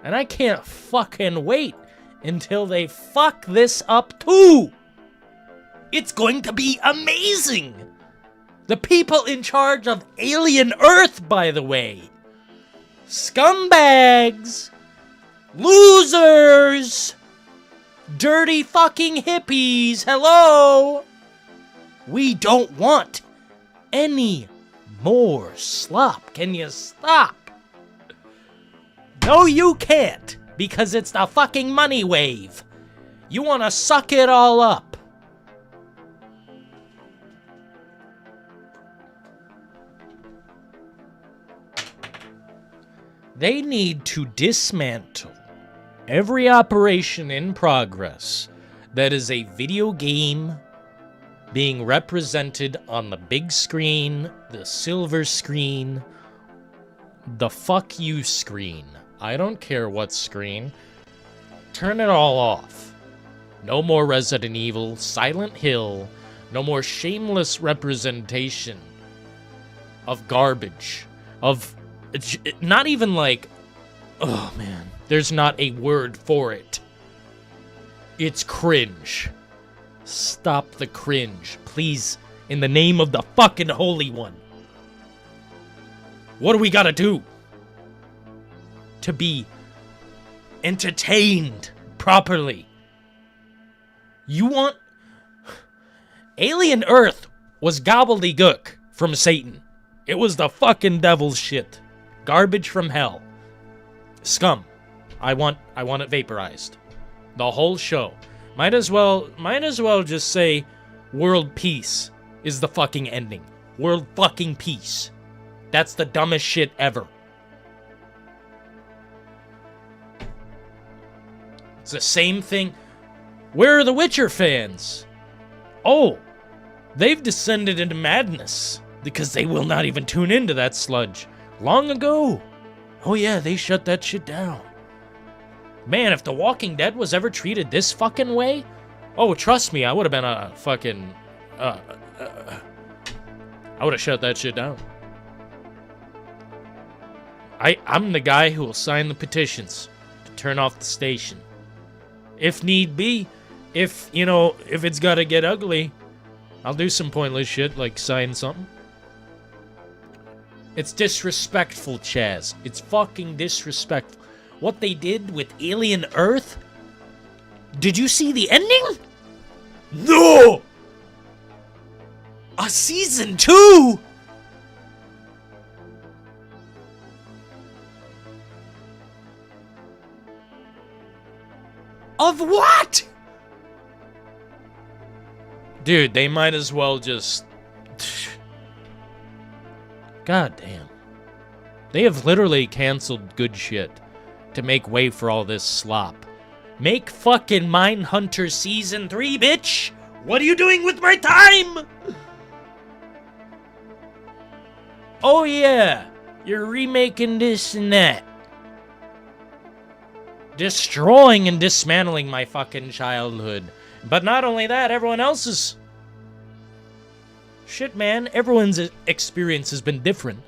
Speaker 1: And I can't fucking wait until they fuck this up too. It's going to be amazing. The people in charge of Alien Earth, by the way. Scumbags. Losers. Dirty fucking hippies. Hello. We don't want any more slop. Can you stop? No, you can't. Because it's the fucking money wave. You want to suck it all up. They need to dismantle every operation in progress that is a video game being represented on the big screen, the silver screen, the fuck you screen. I don't care what screen. Turn it all off. No more Resident Evil, Silent Hill, no more shameless representation of garbage, of not even like, oh man, there's not a word for it. It's cringe. Stop the cringe, please, in the name of the fucking Holy One. What do we gotta do to be entertained properly? You want... Alien Earth was gobbledygook from Satan. It was the fucking devil's shit. Garbage from hell. Scum. I want it vaporized. The whole show. Might as well just say world peace is the fucking ending. World fucking peace. That's the dumbest shit ever. It's the same thing. Where are the Witcher fans? Oh, they've descended into madness because they will not even tune into that sludge. Long ago. Oh yeah, they shut that shit down. Man, if The Walking Dead was ever treated this fucking way, oh, trust me, I would have been a fucking... I would have shut that shit down. I'm the guy who will sign the petitions to turn off the station. If need be, if it's gotta get ugly, I'll do some pointless shit like sign something. It's disrespectful, Chaz. It's fucking disrespectful. What they did with Alien Earth? Did you see the ending? No! A season 2? Of what? Dude, they might as well just... God damn. They have literally canceled good shit to make way for all this slop. Make fucking Mindhunter Season 3, bitch! What are you doing with my time? Oh yeah, you're remaking this and that. Destroying and dismantling my fucking childhood. But not only that, everyone else's. Shit, man, everyone's experience has been different.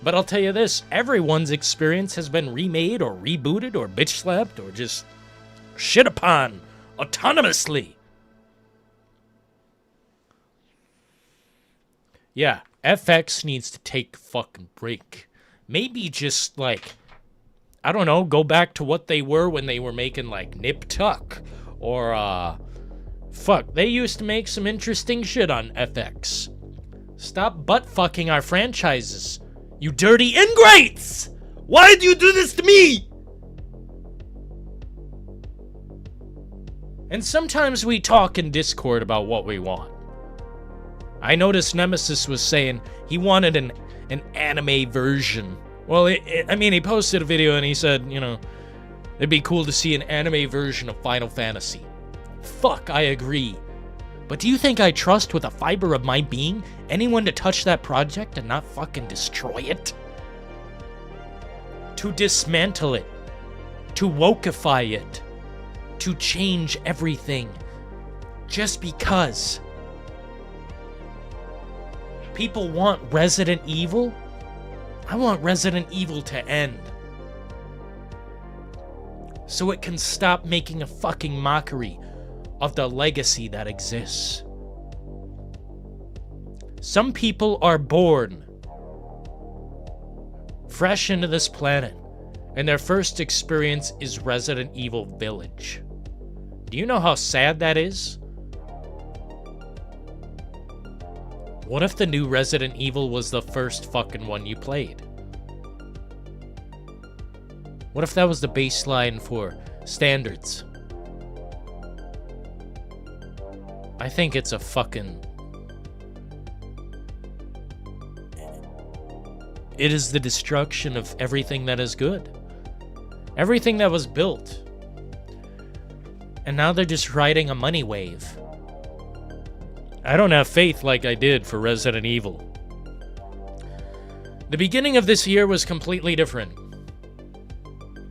Speaker 1: But I'll tell you this, everyone's experience has been remade or rebooted or bitch slapped or just shit upon autonomously. Yeah, FX needs to take a fucking break. Maybe just like, I don't know, go back to what they were when they were making like Nip Tuck or fuck, they used to make some interesting shit on FX. Stop butt fucking our franchises. You dirty ingrates! Why do you do this to me? And sometimes we talk in Discord about what we want. I noticed Nemesis was saying he wanted an anime version. Well, I mean, he posted a video and he said, you know, it'd be cool to see an anime version of Final Fantasy. Fuck, I agree. But do you think I trust with a fiber of my being anyone to touch that project and not fucking destroy it? To dismantle it. To wokeify it. To change everything. Just because. People want Resident Evil? I want Resident Evil to end. So it can stop making a fucking mockery of the legacy that exists. Some people are born fresh into this planet, and their first experience is Resident Evil Village. Do you know how sad that is? What if the new Resident Evil was the first fucking one you played? What if that was the baseline for standards? I think it's a fucking... It is the destruction of everything that is good. Everything that was built. And now they're just riding a money wave. I don't have faith like I did for Resident Evil. The beginning of this year was completely different.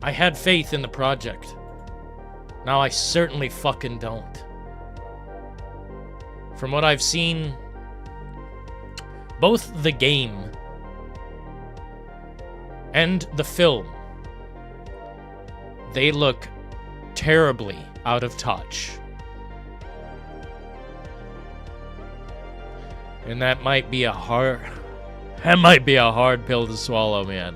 Speaker 1: I had faith in the project. Now I certainly fucking don't. From what I've seen, both the game and the film, they look terribly out of touch. And that might be a hard pill to swallow, man.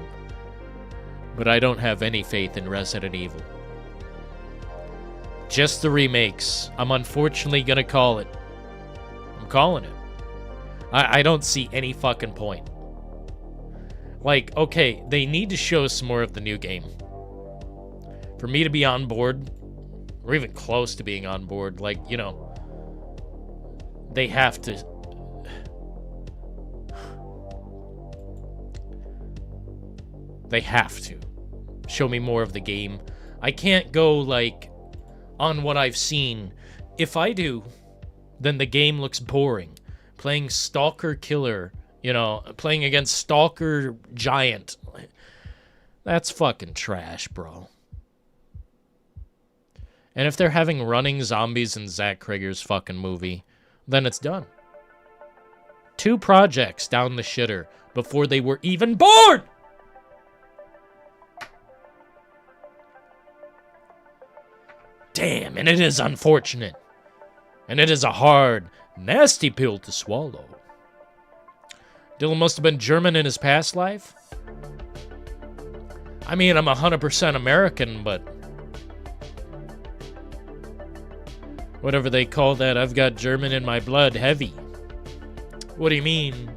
Speaker 1: But I don't have any faith in Resident Evil. Just the remakes. I'm unfortunately gonna call it. I'm calling it. I don't see any fucking point. Like, okay, they need to show some more of the new game. For me to be on board, or even close to being on board, like, you know, they have to... They have to show me more of the game. I can't go, like, on what I've seen. If I do, then the game looks boring. Playing Stalker Killer, you know, playing against Stalker Giant. That's fucking trash, bro. And if they're having running zombies in Zach Krieger's fucking movie, then it's done. 2 projects down the shitter before they were even born! Damn, and it is unfortunate. And it is a hard, nasty pill to swallow. Dillon must have been German in his past life. I mean, I'm 100% American, but... whatever they call that, I've got German in my blood, heavy. What do you mean?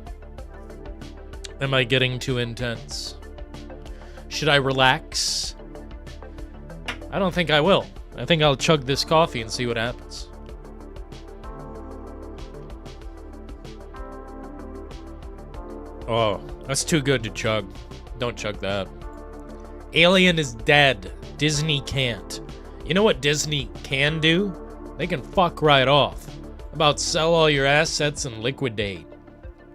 Speaker 1: Am I getting too intense? Should I relax? I don't think I will. I think I'll chug this coffee and see what happens. Oh, That's too good to chug. Don't chug that. Alien is dead. Disney can't. You know what Disney can do? They can fuck right off. About sell all your assets and liquidate.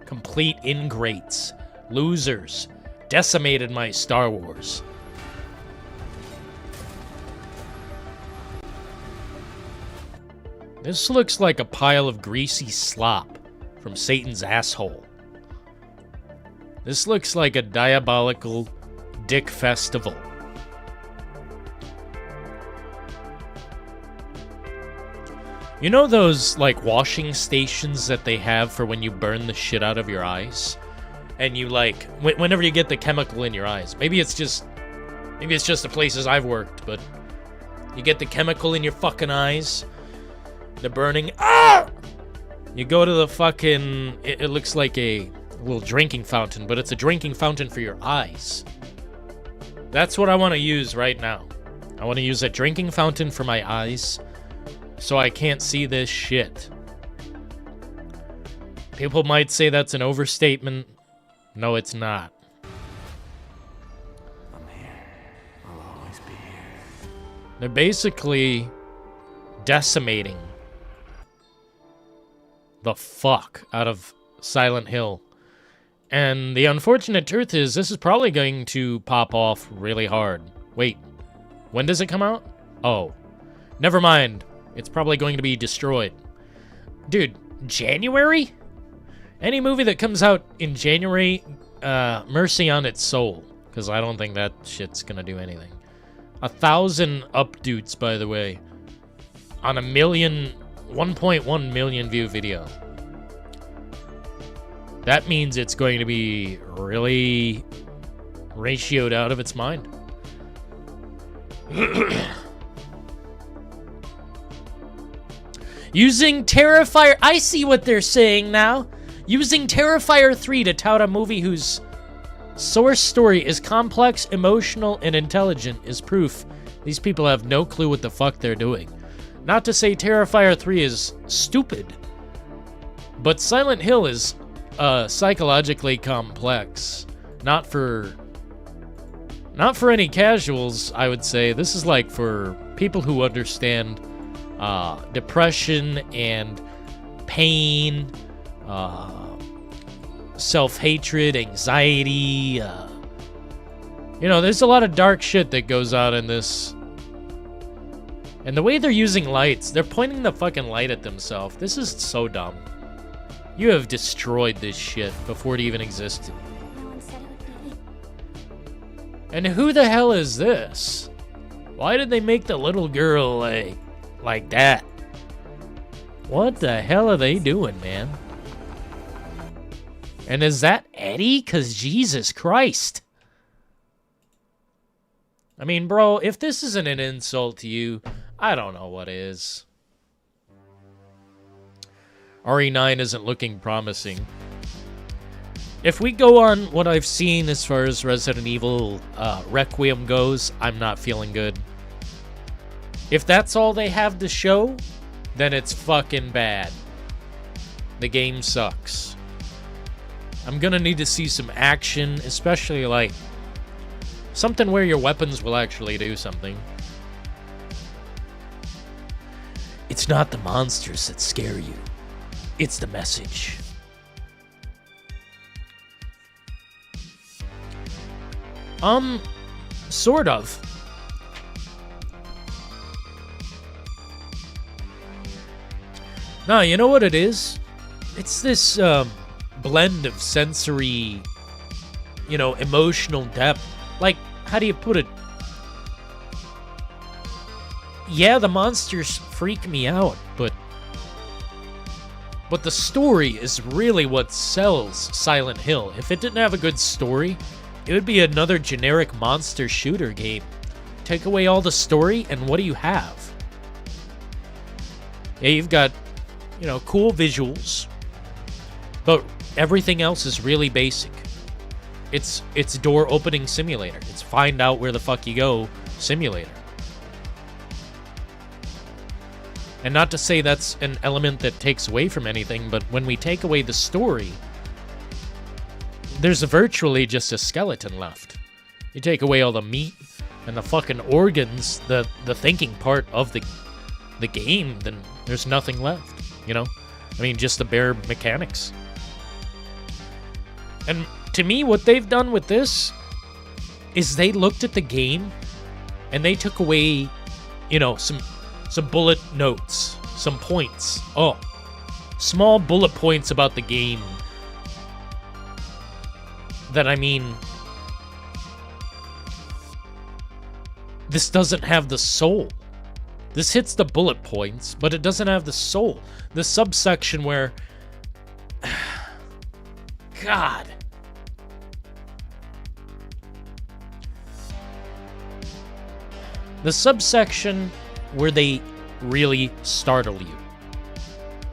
Speaker 1: Complete ingrates. Losers. Decimated my Star Wars. This looks like a pile of greasy slop from Satan's asshole. This looks like a diabolical dick festival. You know those, like, washing stations that they have for when you burn the shit out of your eyes? And you, like, whenever you get the chemical in your eyes. Maybe it's just the places I've worked, but you get the chemical in your fucking eyes. The burning. Ah! You go to the fucking... It looks like a little drinking fountain, but it's a drinking fountain for your eyes. That's what I want to use right now. I want to use a drinking fountain for my eyes so I can't see this shit. People might say that's an overstatement. No, it's not.
Speaker 4: I'm here. I'll always be here.
Speaker 1: They're basically decimating the fuck out of Silent Hill. And the unfortunate truth is this is probably going to pop off really hard. Wait, when does it come out? Oh, never mind. It's probably going to be destroyed. Dude, January? Any movie that comes out in January, mercy on its soul. Because I don't think that shit's gonna do anything. 1,000 updates, by the way. On a 1.1 million view video. That means it's going to be really ratioed out of its mind. Using Terrifier... I see what they're saying now. Using Terrifier 3 to tout a movie whose source story is complex, emotional, and intelligent is proof these people have no clue what the fuck they're doing. Not to say Terrifier 3 is stupid, but Silent Hill is psychologically complex. Not for any casuals, I would say. This is like for people who understand depression and pain, self-hatred, anxiety. You know, there's a lot of dark shit that goes on in this. And the way they're using lights, they're pointing the fucking light at themselves. This is so dumb. You have destroyed this shit before it even existed.
Speaker 5: No one said it would be easy.
Speaker 1: And who the hell is this? Why did they make the little girl like that? What the hell are they doing, man? And is that Eddie? 'Cause Jesus Christ. I mean, bro, if this isn't an insult to you, I don't know what is. RE9 isn't looking promising. If we go on what I've seen as far as Resident Evil Requiem goes, I'm not feeling good. If that's all they have to show, then it's fucking bad. The game sucks. I'm gonna need to see some action, especially like something where your weapons will actually do something. It's not the monsters that scare you. It's the message. Sort of. No, you know what it is? It's this blend of sensory, you know, emotional depth. Like, how do you put it? Yeah, the monsters freak me out, but the story is really what sells Silent Hill. If it didn't have a good story, it would be another generic monster shooter game. Take away all the story, and what do you have? Yeah, you've got, you know, cool visuals, but everything else is really basic. It's door opening simulator. It's find out where the fuck you go simulator. And not to say that's an element that takes away from anything, but when we take away the story, there's virtually just a skeleton left. You take away all the meat and the fucking organs, the thinking part of the game, then there's nothing left, you know? I mean, just the bare mechanics. And to me, what they've done with this is they looked at the game and they took away, you know, some bullet notes, some points. Oh, small bullet points about the game that, I mean, this doesn't have the soul. This hits the bullet points, but it doesn't have the soul. The subsection where... God. The subsection where they really startle you.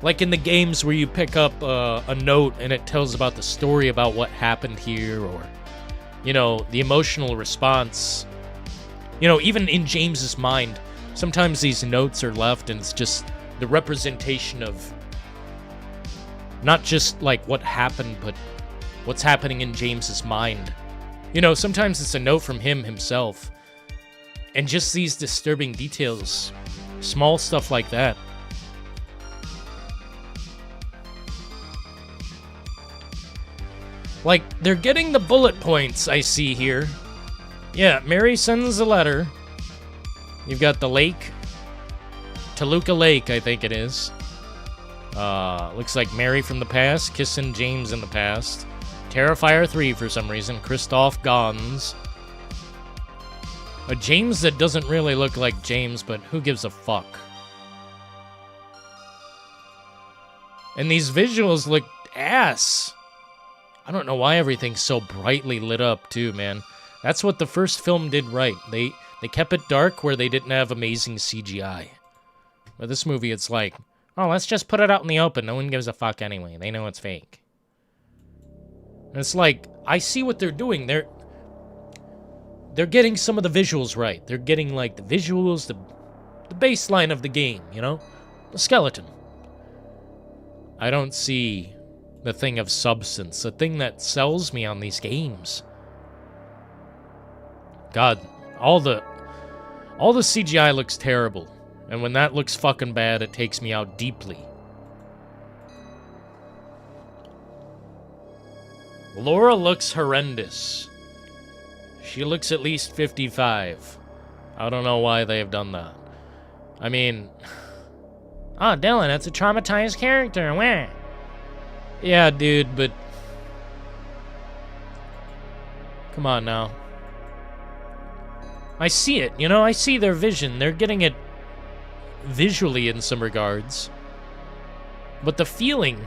Speaker 1: Like in the games where you pick up a note and it tells about the story about what happened here, or, you know, the emotional response. You know, even in James's mind, sometimes these notes are left and it's just the representation of not just like what happened, but what's happening in James's mind. You know, sometimes it's a note from him himself. And just these disturbing details, small stuff like that. Like, they're getting the bullet points I see here. Yeah, Mary sends a letter. You've got the lake. Toluca Lake, I think it is. Looks like Mary from the past, kissing James in the past. Terrifier 3 for some reason. Christoph Gans. A James that doesn't really look like James, but who gives a fuck? And these visuals look ass. I don't know why everything's so brightly lit up, too, man. That's what the first film did right. They kept it dark where they didn't have amazing CGI. But this movie, it's like, oh, let's just put it out in the open. No one gives a fuck anyway. They know it's fake. And it's like, I see what they're doing. They're getting some of the visuals right. They're getting, like, the visuals, the baseline of the game, you know? The skeleton. I don't see the thing of substance, the thing that sells me on these games. God, all the CGI looks terrible. And when that looks fucking bad, it takes me out deeply. Laura looks horrendous. She looks at least 55. I don't know why they have done that. I mean... Oh, Dillon, that's a traumatized character. Wah. Yeah, dude, but... Come on now. I see it, you know? I see their vision. They're getting it visually in some regards. But the feeling...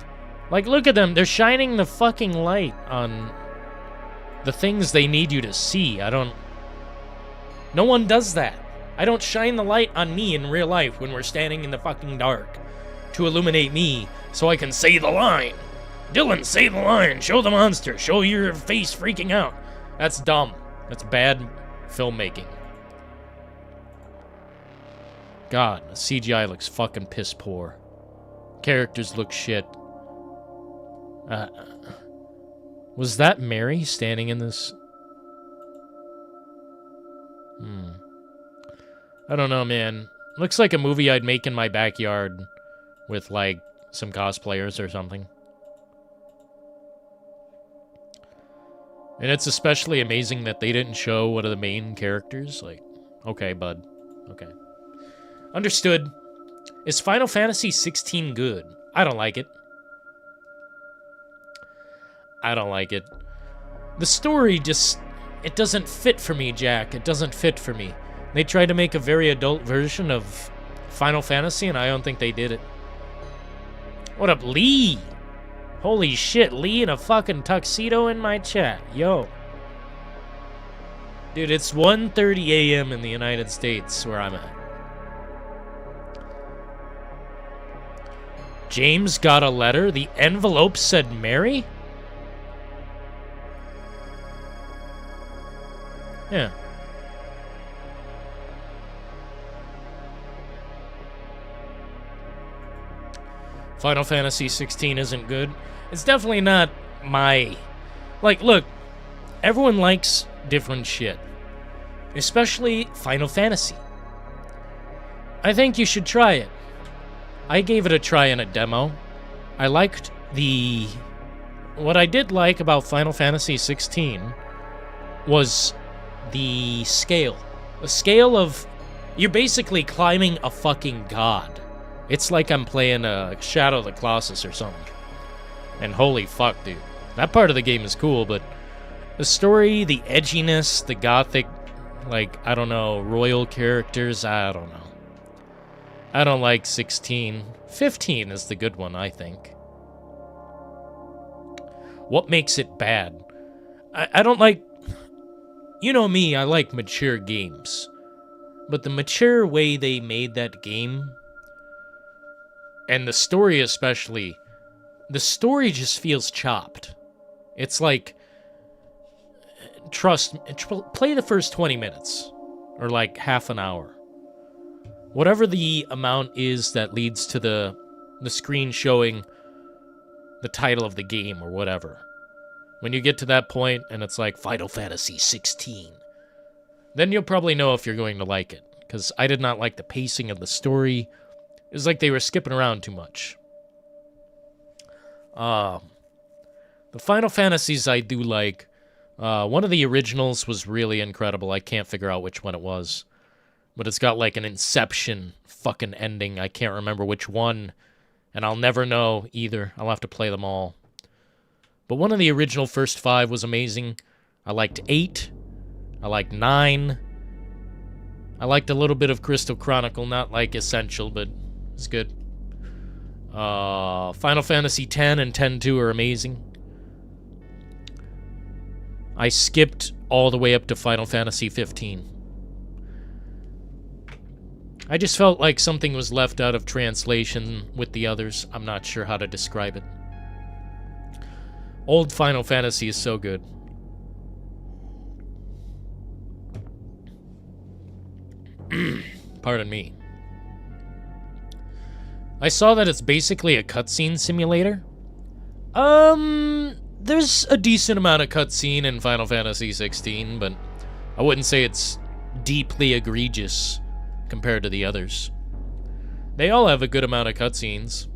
Speaker 1: Like, look at them. They're shining the fucking light on the things they need you to see. No one does that. I don't shine the light on me in real life when we're standing in the fucking dark to illuminate me so I can say the line. Dillon, say the line. Show the monster. Show your face freaking out. That's dumb. That's bad filmmaking. God, the CGI looks fucking piss poor. Characters look shit. Was that Mary standing in this? I don't know, man. Looks like a movie I'd make in my backyard with, like, some cosplayers or something. And it's especially amazing that they didn't show one of the main characters. Like, okay, bud. Okay. Understood. Is Final Fantasy 16 good? I don't like it. I don't like it. The story just... It doesn't fit for me, Jack. It doesn't fit for me. They tried to make a very adult version of Final Fantasy, and I don't think they did it. What up, Lee? Holy shit, Lee in a fucking tuxedo in my chat. Yo. Dude, it's 1:30 a.m. in the United States where I'm at. James got a letter. The envelope said Mary? Yeah. Final Fantasy 16 isn't good. It's definitely not my Like, look, everyone likes different shit. Especially Final Fantasy. I think you should try it. I gave it a try in a demo. I liked the... What I did like about Final Fantasy 16 was the scale. The scale of... You're basically climbing a fucking god. It's like I'm playing Shadow of the Colossus or something. And holy fuck, dude. That part of the game is cool, but the story, the edginess, the gothic, like, I don't know, royal characters, I don't know. I don't like 16. 15 is the good one, I think. What makes it bad? I don't like... You know me, I like mature games. But the mature way they made that game, and the story especially, the story just feels chopped. It's like... play the first 20 minutes. Or like half an hour. Whatever the amount is that leads to the screen showing the title of the game or whatever. When you get to that point and it's like Final Fantasy 16, then you'll probably know if you're going to like it. Because I did not like the pacing of the story. It was like they were skipping around too much. The Final Fantasies I do like. One of the originals was really incredible. I can't figure out which one it was. But it's got like an Inception fucking ending. I can't remember which one. And I'll never know either. I'll have to play them all. But one of the original first 5 was amazing. I liked 8. I liked 9. I liked a little bit of Crystal Chronicle. Not like essential, but it's good. Final Fantasy 10 and 10-2 are amazing. I skipped all the way up to Final Fantasy 15. I just felt like something was left out of translation with the others. I'm not sure how to describe it. Old Final Fantasy is so good. Pardon me. I saw that it's basically a cutscene simulator. There's a decent amount of cutscene in Final Fantasy 16, but I wouldn't say it's deeply egregious compared to the others. They all have a good amount of cutscenes.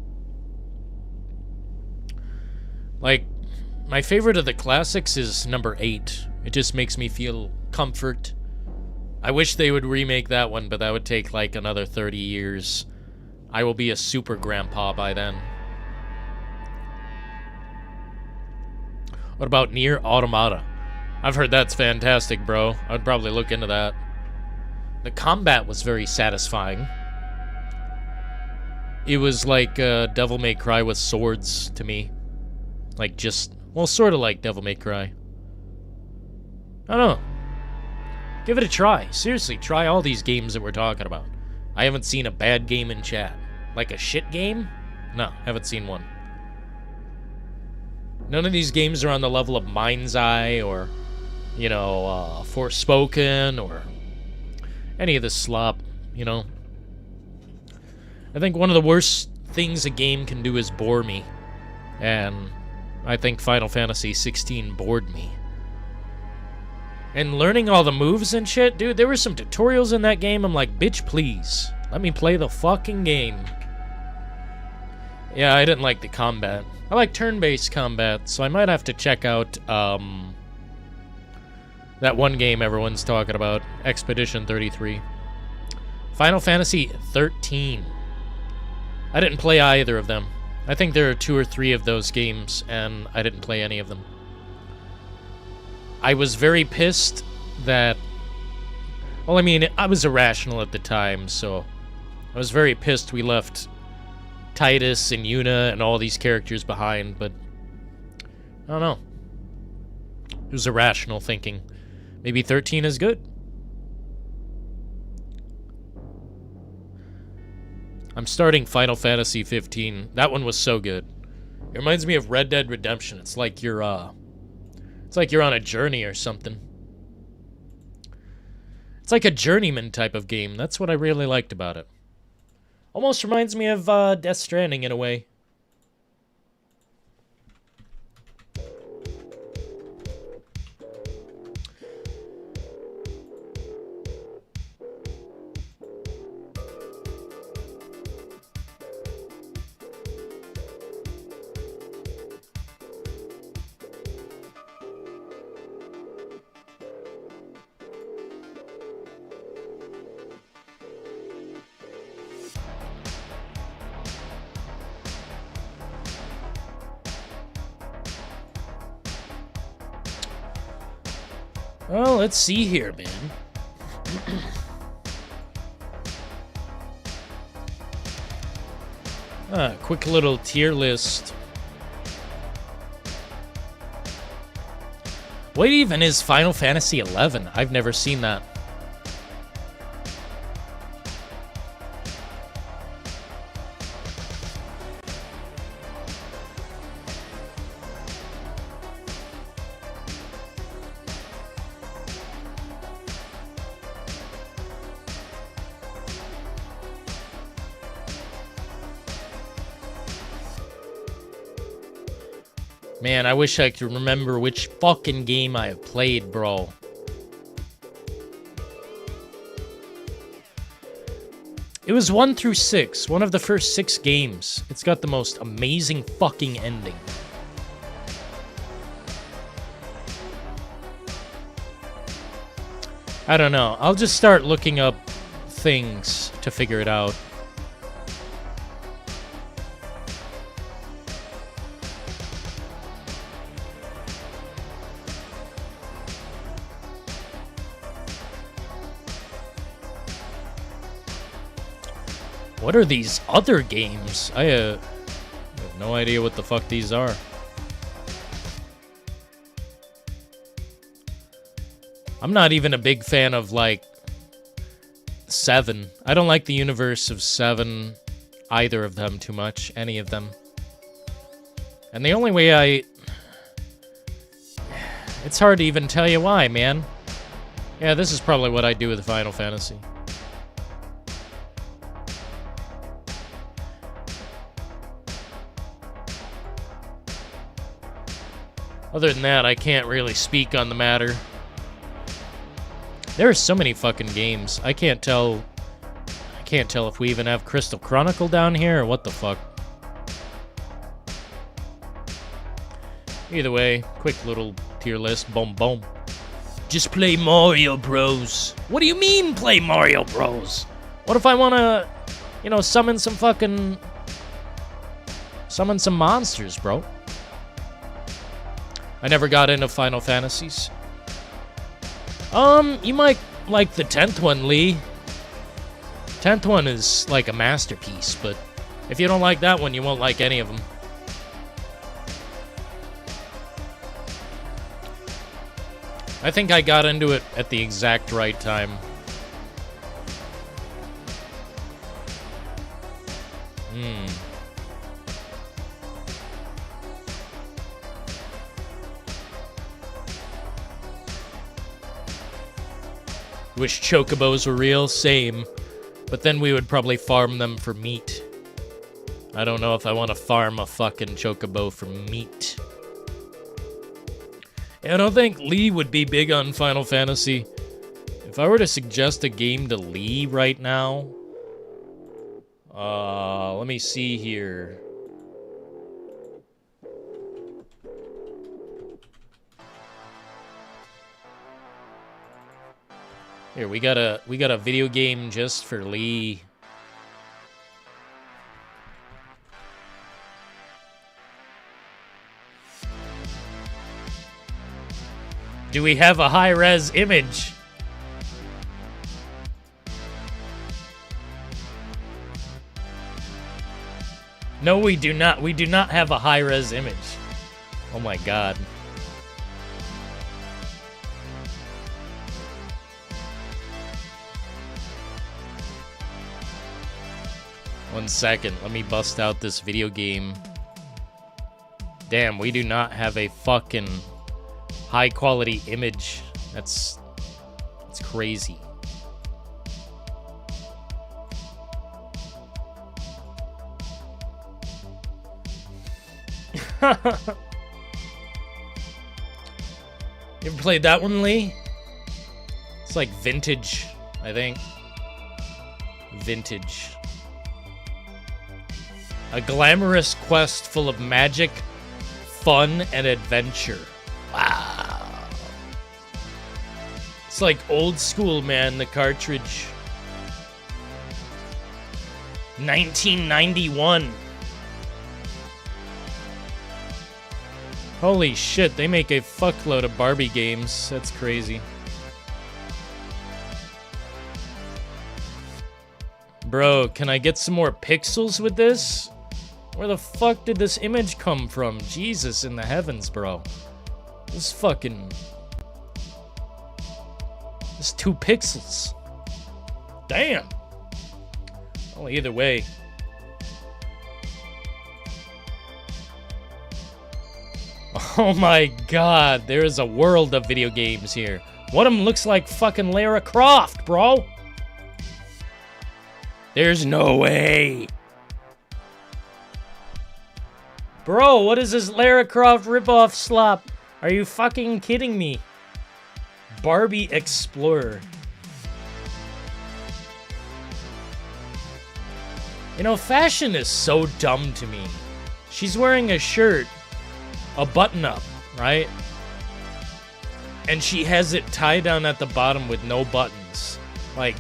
Speaker 1: Like, my favorite of the classics is number 8. It just makes me feel comfort. I wish they would remake that one, but that would take like another 30 years. I will be a super grandpa by then. What about Nier Automata? I've heard that's fantastic, bro. I'd probably look into that. The combat was very satisfying. It was like Devil May Cry with swords to me. Like just, well, sort of like Devil May Cry. I don't know. Give it a try. Seriously, try all these games that we're talking about. I haven't seen a bad game in chat. Like a shit game? No, haven't seen one. None of these games are on the level of Mind's Eye or, you know, Forspoken or any of this slop, you know. I think one of the worst things a game can do is bore me. And I think Final Fantasy 16 bored me. And learning all the moves and shit, dude, there were some tutorials in that game. I'm like, bitch, please. Let me play the fucking game. Yeah, I didn't like the combat. I like turn-based combat, so I might have to check out, that one game everyone's talking about, Expedition 33. Final Fantasy 13. I didn't play either of them. I think there are 2 or 3 of those games, and I didn't play any of them. I was very pissed that... Well, I mean, I was irrational at the time, so... I was very pissed we left Titus and Yuna and all these characters behind, but... I don't know. It was irrational thinking. Maybe 13 is good. I'm starting Final Fantasy 15. That one was so good. It reminds me of Red Dead Redemption. It's like you're on a journey or something. It's like a journeyman type of game. That's what I really liked about it. Almost reminds me of Death Stranding in a way. Well, let's see here, man. Quick little tier list. What even is Final Fantasy XI? I've never seen that. Man, I wish I could remember which fucking game I have played, bro. It was 1 through 6, one of the first 6 games. It's got the most amazing fucking ending. I don't know. I'll just start looking up things to figure it out. What are these other games? I have no idea what the fuck these are. I'm not even a big fan of, like, 7. I don't like the universe of 7, either of them too much, any of them. And the only way it's hard to even tell you why, man. Yeah, this is probably what I do with Final Fantasy. Other than that, I can't really speak on the matter. There are so many fucking games. I can't tell if we even have Crystal Chronicle down here or what the fuck. Either way, quick little tier list. Boom, boom. Just play Mario Bros. What do you mean play Mario Bros? What if I want to, you know, summon some monsters, bro? I never got into Final Fantasies. You might like the 10th one, Lee. 10th one is like a masterpiece, but if you don't like that one, you won't like any of them. I think I got into it at the exact right time. Wish chocobos were real, same. But then we would probably farm them for meat. I don't know if I want to farm a fucking chocobo for meat. I don't think Lee would be big on Final Fantasy. If I were to suggest a game to Lee right now... let me see here. Here, we got a video game just for Lee. Do we have a high-res image? No, we do not. We do not have a high-res image. Oh my god. One second, let me bust out this video game. Damn, we do not have a fucking high-quality image. That's crazy. You ever played that one, Lee? It's like vintage, I think. Vintage. A glamorous quest full of magic, fun, and adventure. Wow. It's like old school, man, the cartridge. 1991. Holy shit, they make a fuckload of Barbie games. That's crazy. Bro, can I get some more pixels with this? Where the fuck did this image come from? Jesus in the heavens, bro. This fucking... This 2 pixels. Damn. Well, either way. Oh my god, there is a world of video games here. One of them looks like fucking Lara Croft, bro. There's no way. Bro, what is this Lara Croft ripoff slop? Are you fucking kidding me? Barbie Explorer. You know, fashion is so dumb to me. She's wearing a shirt, a button-up, right? And she has it tied down at the bottom with no buttons. Like,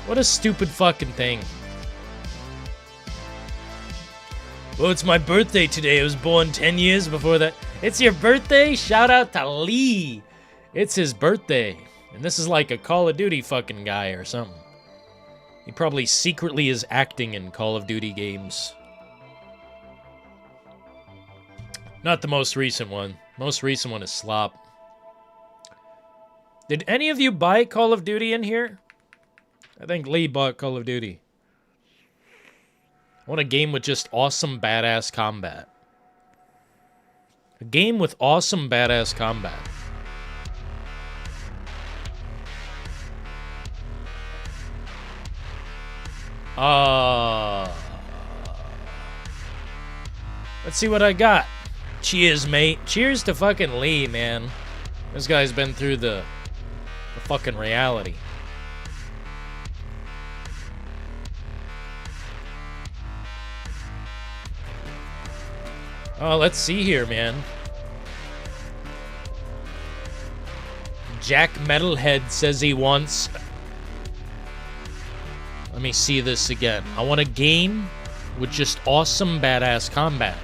Speaker 1: what a stupid fucking thing. Well, it's my birthday today. I was born 10 years before that. It's your birthday? Shout out to Lee. It's his birthday. And this is like a Call of Duty fucking guy or something. He probably secretly is acting in Call of Duty games. Not the most recent one. Most recent one is slop. Did any of you buy Call of Duty in here? I think Lee bought Call of Duty. I want a game with just awesome, badass combat. A game with awesome, badass combat. Let's see what I got. Cheers, mate. Cheers to fucking Lee, man. This guy's been through the fucking reality. Oh, let's see here, man. Jack Metalhead says he wants... Let me see this again. I want a game with just awesome, badass combat.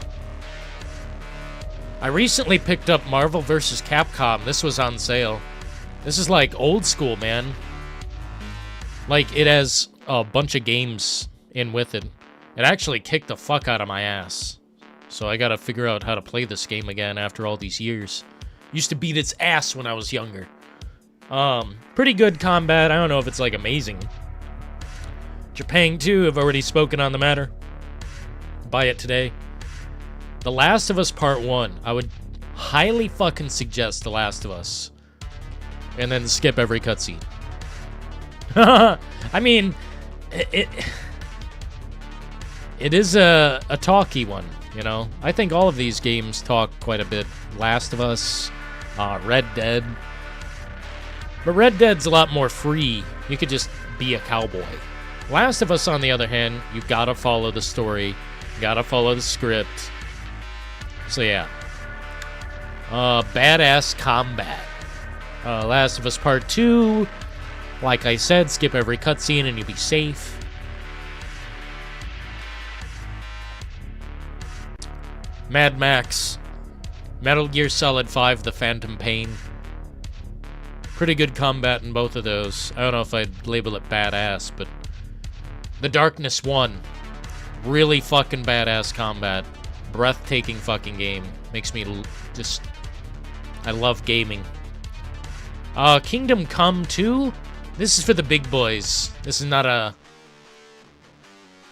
Speaker 1: I recently picked up Marvel vs. Capcom. This was on sale. This is like old school, man. Like, it has a bunch of games in with it. It actually kicked the fuck out of my ass. So I gotta figure out how to play this game again after all these years. Used to beat its ass when I was younger. Pretty good combat. I don't know if it's like amazing. Japan 2, have already spoken on the matter. Buy it today. The Last of Us Part 1. I would highly fucking suggest The Last of Us. And then skip every cutscene. I mean, it is a talky one, you know? I think all of these games talk quite a bit. Last of Us, Red Dead. But Red Dead's a lot more free. You could just be a cowboy. Last of Us, on the other hand, you gotta follow the story. You gotta follow the script. So yeah. Badass combat. Last of Us Part 2. Like I said, skip every cutscene and you'll be safe. Mad Max. Metal Gear Solid 5, The Phantom Pain. Pretty good combat in both of those. I don't know if I'd label it badass, but... The Darkness 1. Really fucking badass combat. Breathtaking fucking game. Makes me just... I love gaming. Kingdom Come 2? This is for the big boys. This is not a...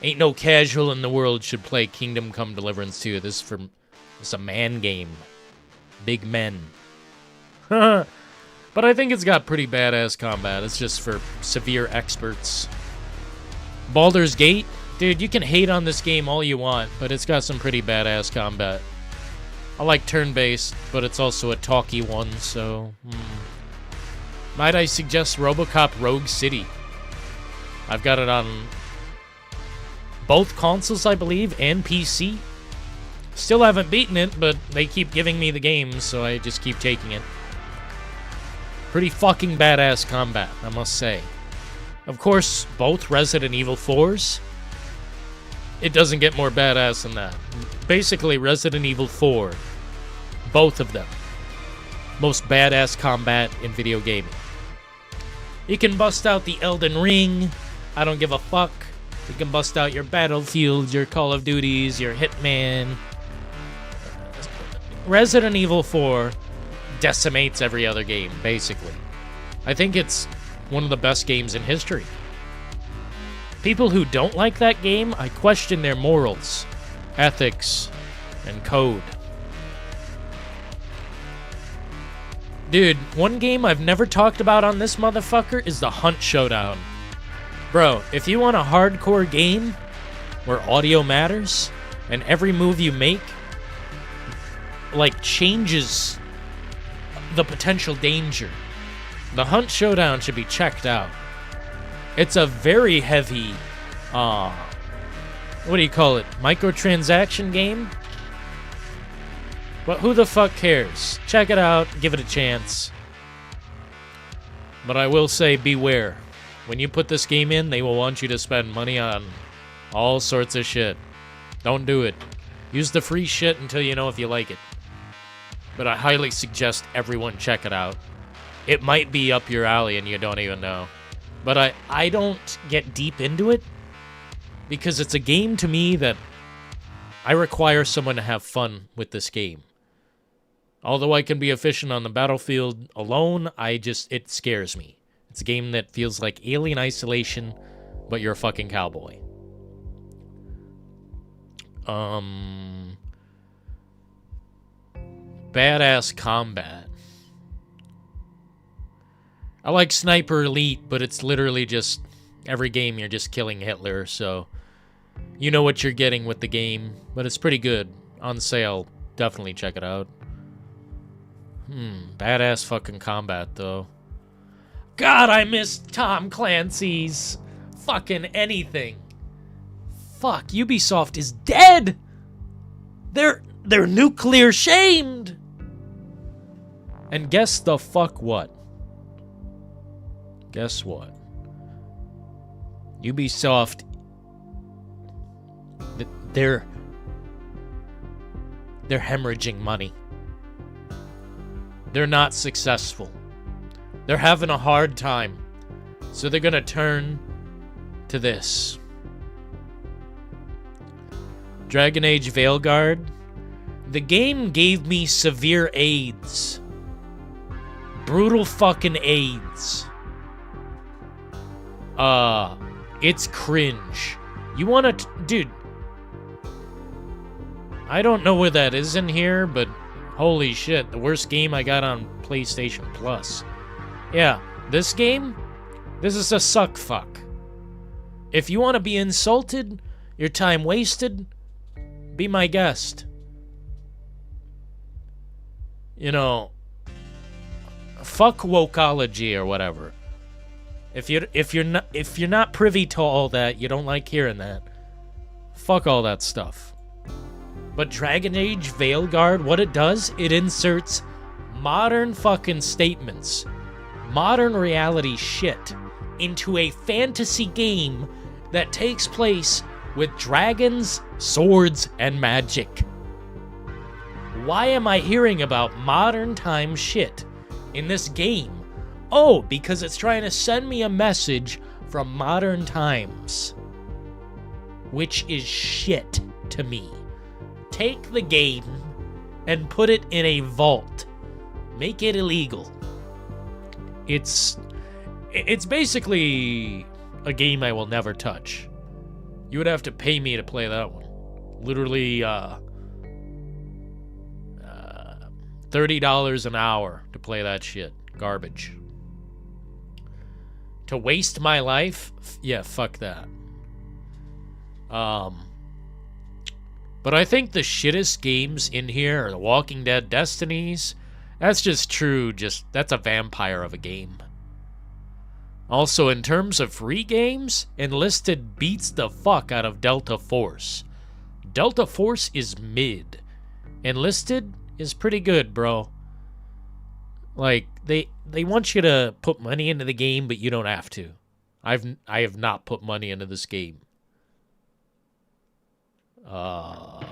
Speaker 1: Ain't no casual in the world should play Kingdom Come Deliverance 2. This is for... It's a man game. Big men. But I think it's got pretty badass combat. It's just for severe experts. Baldur's Gate? Dude, you can hate on this game all you want, but it's got some pretty badass combat. I like turn-based, but it's also a talky one, so... Might I suggest RoboCop Rogue City? I've got it on both consoles, I believe, and PC. Still haven't beaten it, but they keep giving me the game, so I just keep taking it. Pretty fucking badass combat, I must say. Of course, both Resident Evil 4s. It doesn't get more badass than that. Basically, Resident Evil 4. Both of them. Most badass combat in video gaming. You can bust out the Elden Ring. I don't give a fuck. You can bust out your Battlefields, your Call of Duties, your Hitman. Resident Evil 4 decimates every other game, basically. I think it's one of the best games in history. People who don't like that game, I question their morals, ethics, and code. Dude, one game I've never talked about on this motherfucker is the Hunt Showdown. Bro, if you want a hardcore game where audio matters and every move you make like changes the potential danger, the Hunt Showdown should be checked out. It's a very heavy, what do you call it, microtransaction game? But who the fuck cares? Check it out, give it a chance. But I will say, beware. When you put this game in, they will want you to spend money on all sorts of shit. Don't do it. Use the free shit until you know if you like it. But I highly suggest everyone check it out. It might be up your alley and you don't even know. But I don't get deep into it because it's a game to me that I require someone to have fun with this game. Although I can be efficient on the battlefield alone, it scares me. It's a game that feels like Alien Isolation, but you're a fucking cowboy. Badass combat. I like Sniper Elite, but it's literally just every game you're just killing Hitler, so you know what you're getting with the game, but it's pretty good. On sale, definitely check it out. Badass fucking combat, though. God, I miss Tom Clancy's fucking anything. Fuck, Ubisoft is dead! They're nuclear shamed! And guess the fuck what? Guess what? Ubisoft, they're hemorrhaging money. They're not successful. They're having a hard time. So they're gonna turn to this. Dragon Age Veilguard. The game gave me severe AIDS. Brutal fucking AIDS. It's cringe. You wanna... Dude. I don't know where that is in here, but... Holy shit, the worst game I got on PlayStation Plus. Yeah, this game? This is a suck fuck. If you want to be insulted, your time wasted, be my guest. You know, fuck wokeology or whatever. If you're not privy to all that, you don't like hearing that. Fuck all that stuff. But Dragon Age Veilguard, what it does, it inserts modern fucking statements, modern reality shit into a fantasy game that takes place with dragons, swords, and magic. Why am I hearing about modern time shit in this game? Oh, because it's trying to send me a message from modern times, which is shit to me. Take the game and put it in a vault. Make it illegal. It's basically a game I will never touch. You would have to pay me to play that one. Literally, $30 an hour to play that shit. Garbage. To waste my life? Yeah, fuck that. But I think the shittest games in here are the Walking Dead Destinies. That's just true, that's a vampire of a game. Also, in terms of free games, Enlisted beats the fuck out of Delta Force. Delta Force is mid. Enlisted is pretty good, bro. Like, they want you to put money into the game, but you don't have to. I have not put money into this game. Oh,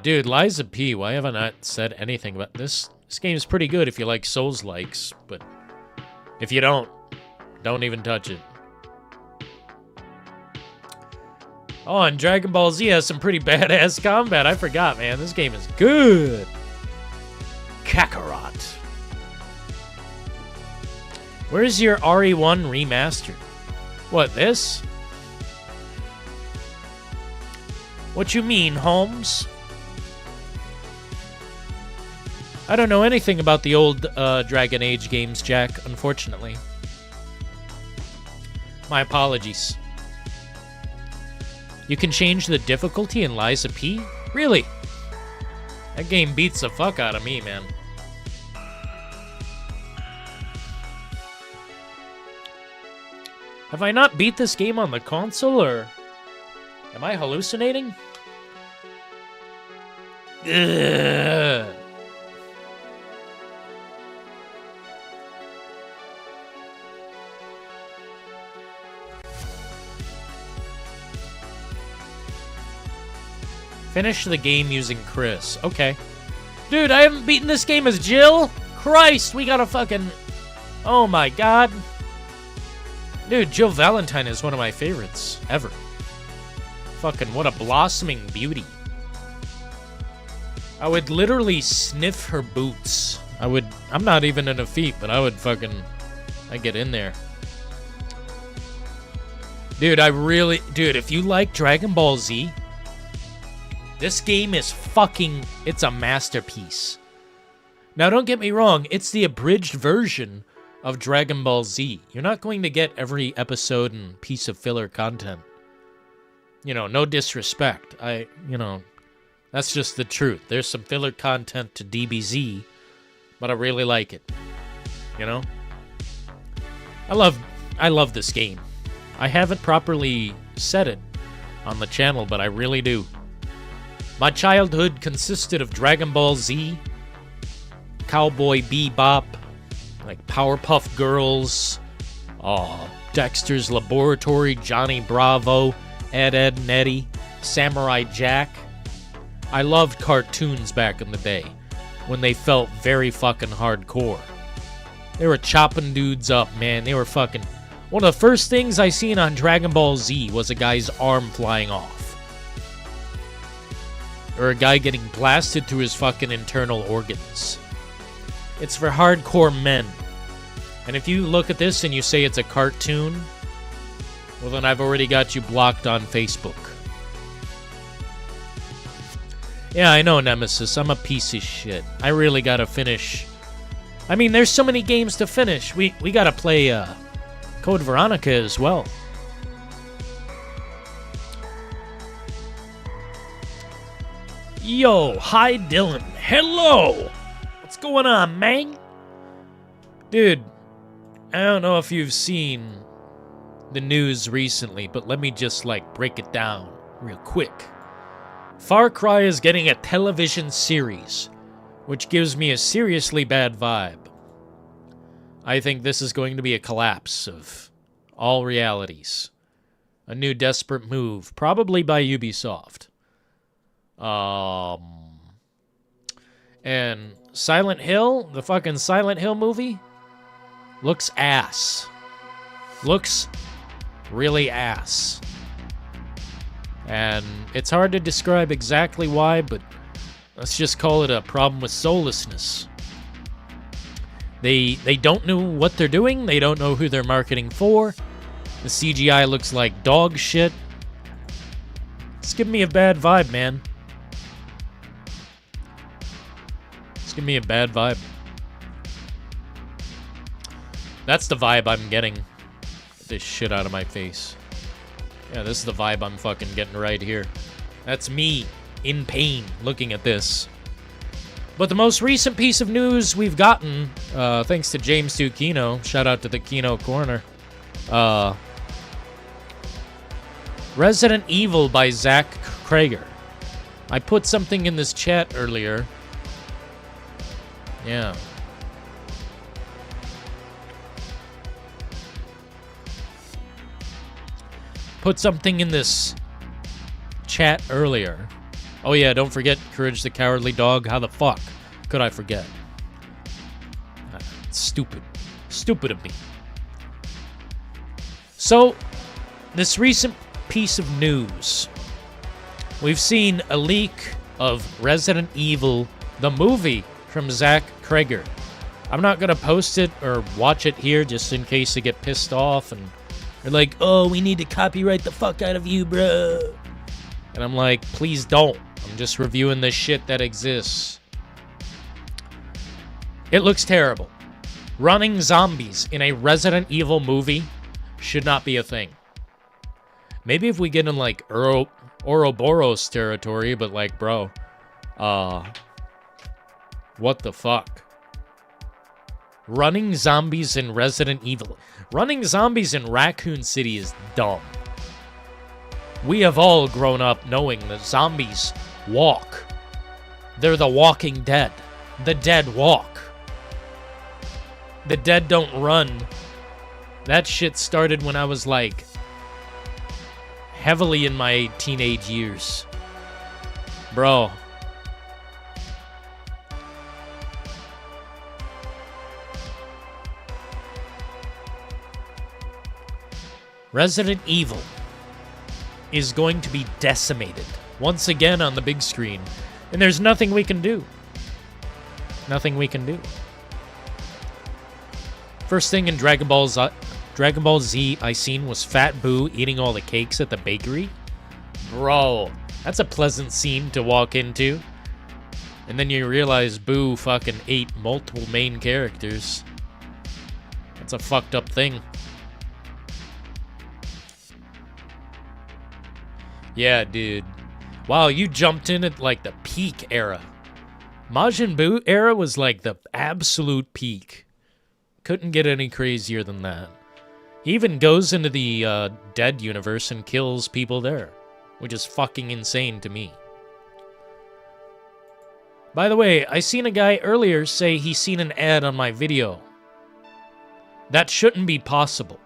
Speaker 1: dude, Liza P. Why haven't I said anything about this? This game is pretty good if you like Souls-likes, but if you don't Don't even touch it. Oh, and Dragon Ball Z has some pretty badass combat. I forgot, man. This game is good. Kakarot. Where's your RE1 remastered? What, this? What you mean, Holmes? I don't know anything about the old Dragon Age games, Jack, unfortunately. My apologies. You can change the difficulty in Liza P? Really? That game beats the fuck out of me, man. Have I not beat this game on the console, or am I hallucinating? Ugh. Finish the game using Chris. Okay. Dude, I haven't beaten this game as Jill? Christ, we gotta fucking... Oh my god. Dude, Jill Valentine is one of my favorites ever. Fucking what a blossoming beauty. I would literally sniff her boots. I'm not even in a feet, but I'd get in there. Dude, dude, if you like Dragon Ball Z, this game is it's a masterpiece. Now, don't get me wrong, it's the abridged version of Dragon Ball Z. You're not going to get every episode and piece of filler content. You know, no disrespect. That's just the truth. There's some filler content to DBZ, but I really like it. You know? I love this game. I haven't properly said it on the channel, but I really do. My childhood consisted of Dragon Ball Z, Cowboy Bebop, like Powerpuff Girls, Dexter's Laboratory, Johnny Bravo, Ed, Edd n Eddy, Samurai Jack. I loved cartoons back in the day when they felt very fucking hardcore. They were chopping dudes up, man. They were fucking... One of the first things I seen on Dragon Ball Z was a guy's arm flying off. Or a guy getting blasted through his fucking internal organs. It's for hardcore men. And if you look at this and you say it's a cartoon, well then I've already got you blocked on Facebook. Yeah, I know, Nemesis. I'm a piece of shit. I really gotta finish. I mean, there's so many games to finish. We gotta play Code Veronica as well. Yo, hi Dylan. Hello! What's going on, man? Dude, I don't know if you've seen the news recently, but let me just, break it down real quick. Far Cry is getting a television series, which gives me a seriously bad vibe. I think this is going to be a collapse of all realities. A new desperate move, probably by Ubisoft. And Silent Hill, the fucking Silent Hill movie, looks ass. Looks really ass. And it's hard to describe exactly why, but let's just call it a problem with soullessness. They don't know what they're doing. They don't know who they're marketing for. The CGI looks like dog shit. It's giving me a bad vibe, man. It's giving me a bad vibe. That's the vibe I'm getting. Get this shit out of my face. Yeah, this is the vibe I'm fucking getting right here. That's me, in pain, looking at this. But the most recent piece of news we've gotten, thanks to James 2 Kino, shout out to the Kino Corner, Resident Evil by Zach Krager. I put something in this chat earlier. Yeah. Put something in this chat earlier. Oh yeah, don't forget Courage the Cowardly Dog. How the fuck could I forget? Stupid. Stupid of me. So, this recent piece of news, we've seen a leak of Resident Evil, the movie from Zach Kreger. I'm not going to post it or watch it here just in case they get pissed off and they're like, oh, we need to copyright the fuck out of you, bro. And I'm like, please don't. I'm just reviewing this shit that exists. It looks terrible. Running zombies in a Resident Evil movie should not be a thing. Maybe if we get in like Ouroboros territory, but like, bro, what the fuck? Running zombies in Resident Evil. Running zombies in Raccoon City is dumb. We have all grown up knowing that zombies walk. They're the walking dead. The dead walk. The dead don't run. That shit started when I was like heavily in my teenage years. Bro. Resident Evil is going to be decimated once again on the big screen, and there's nothing we can do. Nothing we can do. First thing in Dragon Ball Z I seen was Fat Boo eating all the cakes at the bakery. Bro, that's a pleasant scene to walk into. And then you realize Boo fucking ate multiple main characters. That's a fucked up thing. Yeah, dude. Wow, you jumped in at like the peak era. Majin Buu era was like the absolute peak. Couldn't get any crazier than that. He even goes into the Dead universe and kills people there, which is fucking insane to me. By the way, I seen a guy earlier say he seen an ad on my video. That shouldn't be possible.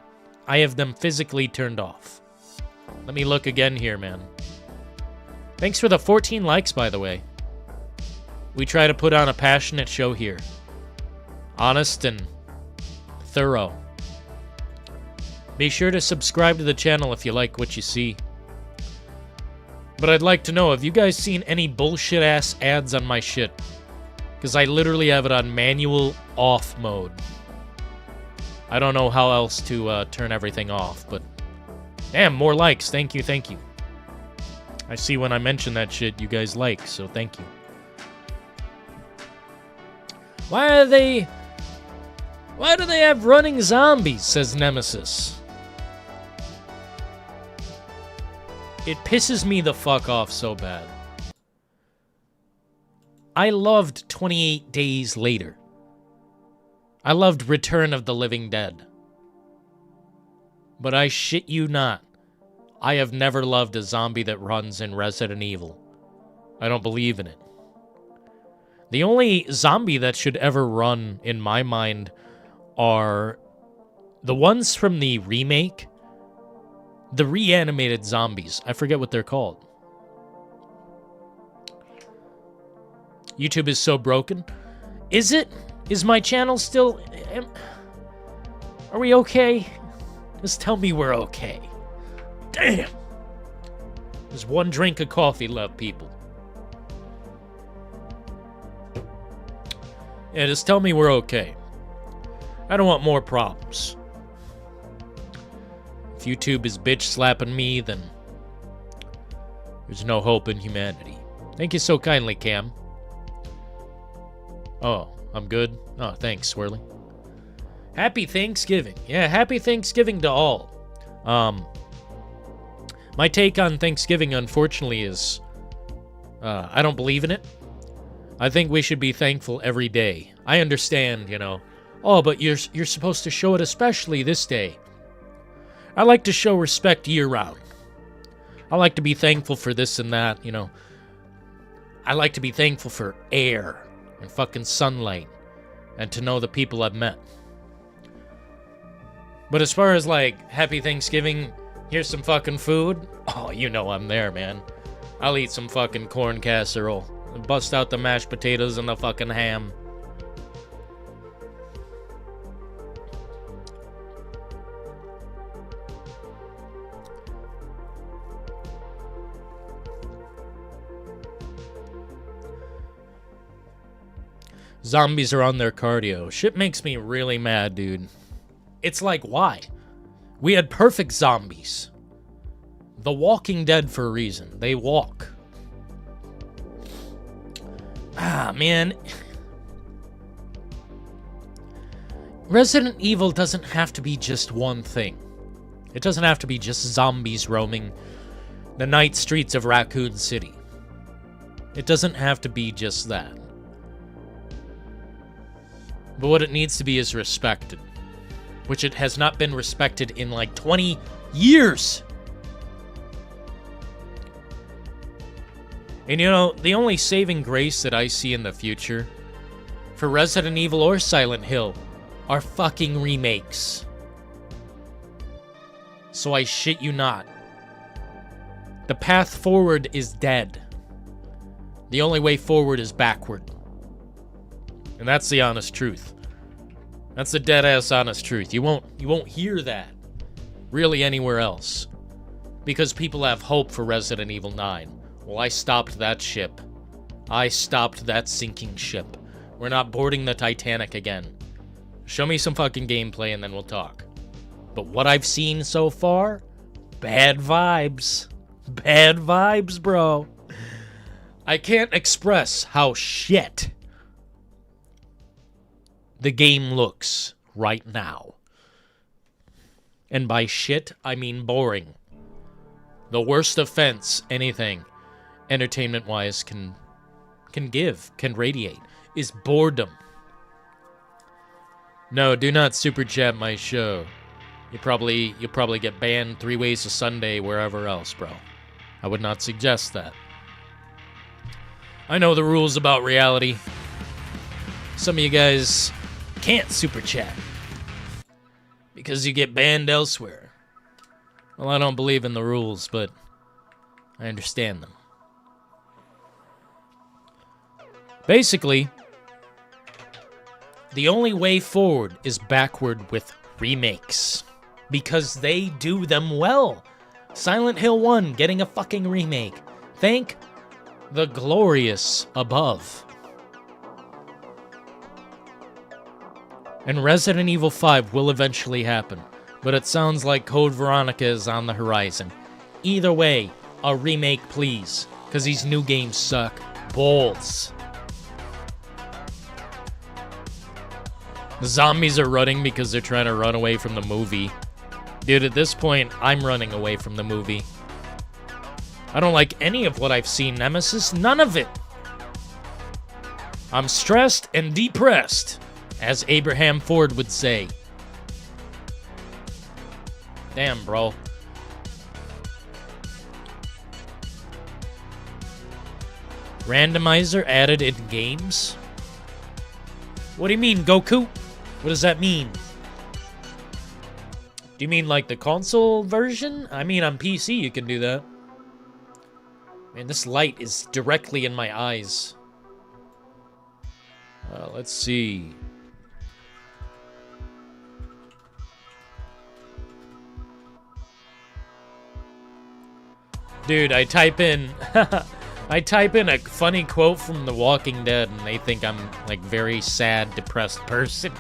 Speaker 1: I have them physically turned off. Let me look again here, man. Thanks for the 14 likes, by the way. We try to put on a passionate show here. Honest and thorough. Be sure to subscribe to the channel if you like what you see. But I'd like to know, have you guys seen any bullshit-ass ads on my shit? Because I literally have it on manual off mode. I don't know how else to turn everything off, but... Damn, more likes. Thank you, thank you. I see when I mention that shit, you guys like, so thank you. Why do they have running zombies, says Nemesis. It pisses me the fuck off so bad. I loved 28 Days Later. I loved Return of the Living Dead. But I shit you not, I have never loved a zombie that runs in Resident Evil. I don't believe in it. The only zombie that should ever run, in my mind, are the ones from the remake. The reanimated zombies. I forget what they're called. YouTube is so broken. Is it? Is my channel still... Are we okay? Just tell me we're okay. Damn! There's one drink of coffee left, people. Yeah, just tell me we're okay. I don't want more problems. If YouTube is bitch slapping me, then there's no hope in humanity. Thank you so kindly, Cam. Oh, I'm good? Oh, thanks, Swirly. Happy Thanksgiving. Yeah, happy Thanksgiving to all. My take on Thanksgiving, unfortunately, is I don't believe in it. I think we should be thankful every day. I understand, you know. Oh, but you're supposed to show it especially this day. I like to show respect year-round. I like to be thankful for this and that, you know. I like to be thankful for air and fucking sunlight and to know the people I've met. But as far as, like, happy Thanksgiving, here's some fucking food. Oh, you know I'm there, man. I'll eat some fucking corn casserole. Bust out the mashed potatoes and the fucking ham. Zombies are on their cardio. Shit makes me really mad, dude. It's like, why? We had perfect zombies. The Walking Dead for a reason. They walk. Ah, man. Resident Evil doesn't have to be just one thing. It doesn't have to be just zombies roaming the night streets of Raccoon City. It doesn't have to be just that. But what it needs to be is respected. Which it has not been respected in like 20 years. And you know, the only saving grace that I see in the future for Resident Evil or Silent Hill are fucking remakes. So I shit you not. The path forward is dead. The only way forward is backward. And that's the honest truth. That's the dead-ass honest truth. You won't hear that really anywhere else. Because people have hope for Resident Evil 9. Well, I stopped that ship. I stopped that sinking ship. We're not boarding the Titanic again. Show me some fucking gameplay and then we'll talk. But what I've seen so far, bad vibes. Bad vibes, bro. I can't express how shit the game looks right now. And by shit, I mean boring. The worst offense anything, entertainment-wise, can radiate, is boredom. No, do not super chat my show. You'll probably get banned 3 ways a Sunday wherever else, bro. I would not suggest that. I know the rules about reality. Some of you guys can't super chat because you get banned elsewhere. Well, I don't believe in the rules, but I understand them. Basically, the only way forward is backward with remakes. Because they do them well. Silent Hill 1 getting a fucking remake. Thank the glorious above. And Resident Evil 5 will eventually happen. But it sounds like Code Veronica is on the horizon. Either way, a remake please. Because these new games suck balls. The zombies are running because they're trying to run away from the movie. Dude, at this point, I'm running away from the movie. I don't like any of what I've seen, Nemesis. None of it. I'm stressed and depressed, as Abraham Ford would say. Damn, bro. Randomizer added in games? What do you mean, Goku? What does that mean? Do you mean like the console version? I mean, on PC you can do that. Man, this light is directly in my eyes. Let's see. Dude, I type in I type in a funny quote from The Walking Dead and they think I'm like very sad, depressed person.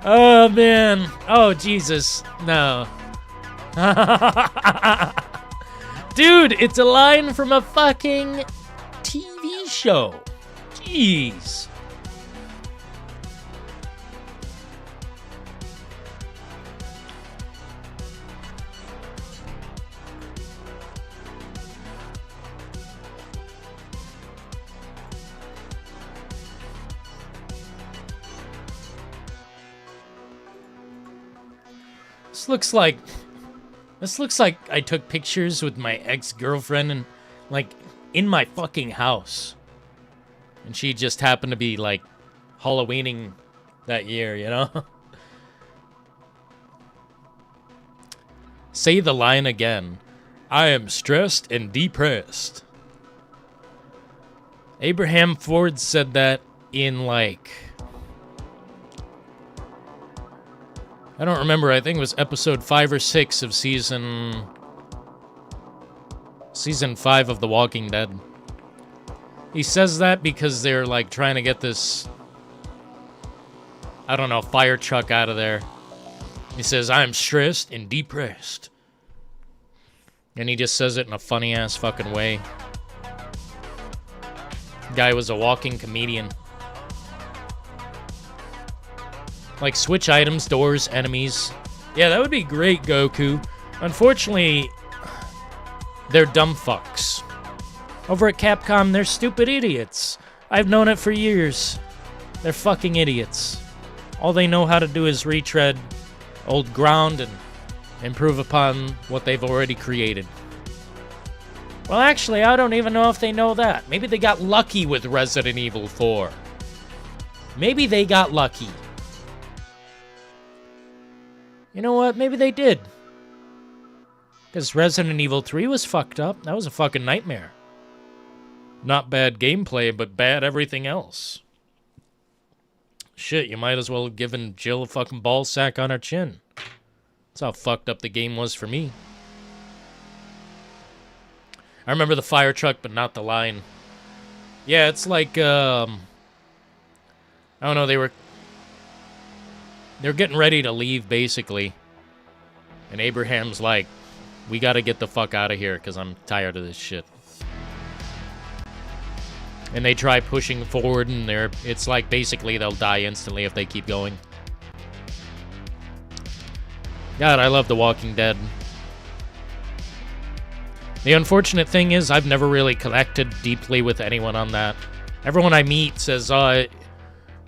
Speaker 1: Oh man. Oh Jesus. No. Dude, it's a line from a fucking TV show. Jeez. This looks like I took pictures with my ex-girlfriend and like in my fucking house. And she just happened to be like Halloweening that year, you know? Say the line again. I am stressed and depressed. Abraham Ford said that in like... I don't remember. I think it was episode 5 or 6 of season 5 of The Walking Dead. He says that because they're like trying to get this I don't know, fire truck out of there. He says, I'm stressed and depressed. And he just says it in a funny-ass fucking way. Guy was a walking comedian. Like, switch items, doors, enemies. Yeah, that would be great, Goku. Unfortunately, they're dumb fucks. Over at Capcom, they're stupid idiots. I've known it for years. They're fucking idiots. All they know how to do is retread old ground and improve upon what they've already created. Well, actually, I don't even know if they know that. Maybe they got lucky with Resident Evil 4. Maybe they got lucky. You know what? Maybe they did. Because Resident Evil 3 was fucked up. That was a fucking nightmare. Not bad gameplay, but bad everything else. Shit, you might as well have given Jill a fucking ball sack on her chin. That's how fucked up the game was for me. I remember the fire truck, but not the line. Yeah, it's like, I don't know, they were getting ready to leave, basically. And Abraham's like, we gotta get the fuck out of here, because I'm tired of this shit. And they try pushing forward, and it's like, basically, they'll die instantly if they keep going. God, I love The Walking Dead. The unfortunate thing is, I've never really connected deeply with anyone on that. Everyone I meet says, oh,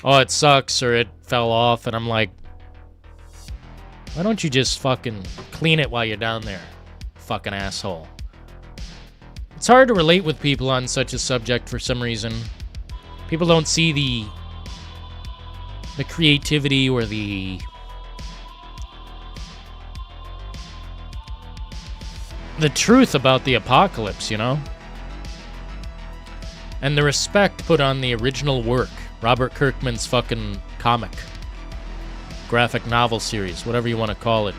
Speaker 1: it sucks, or it fell off, and I'm like, why don't you just fucking clean it while you're down there, fucking asshole? It's hard to relate with people on such a subject for some reason. People don't see the creativity or the truth about the apocalypse, you know? And the respect put on the original work, Robert Kirkman's fucking comic, graphic novel series, whatever you want to call it.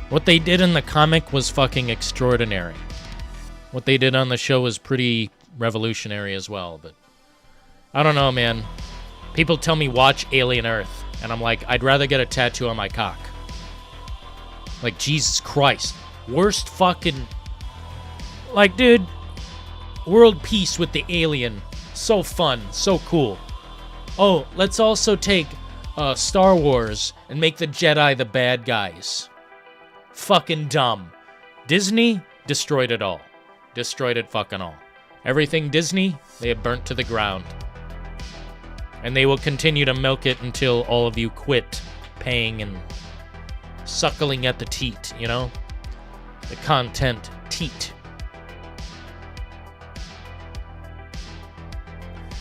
Speaker 1: What they did in the comic was fucking extraordinary. What they did on the show was pretty revolutionary as well, but I don't know, man. People tell me watch Alien Earth, and I'm like, I'd rather get a tattoo on my cock. Like, Jesus Christ. Worst fucking... Like, dude, world peace with the alien. So fun, so cool. Oh, let's also take Star Wars and make the Jedi the bad guys. Fucking dumb. Disney destroyed it all. Destroyed it fucking all. Everything Disney, they have burnt to the ground. And they will continue to milk it until all of you quit paying and suckling at the teat, you know? The content teat.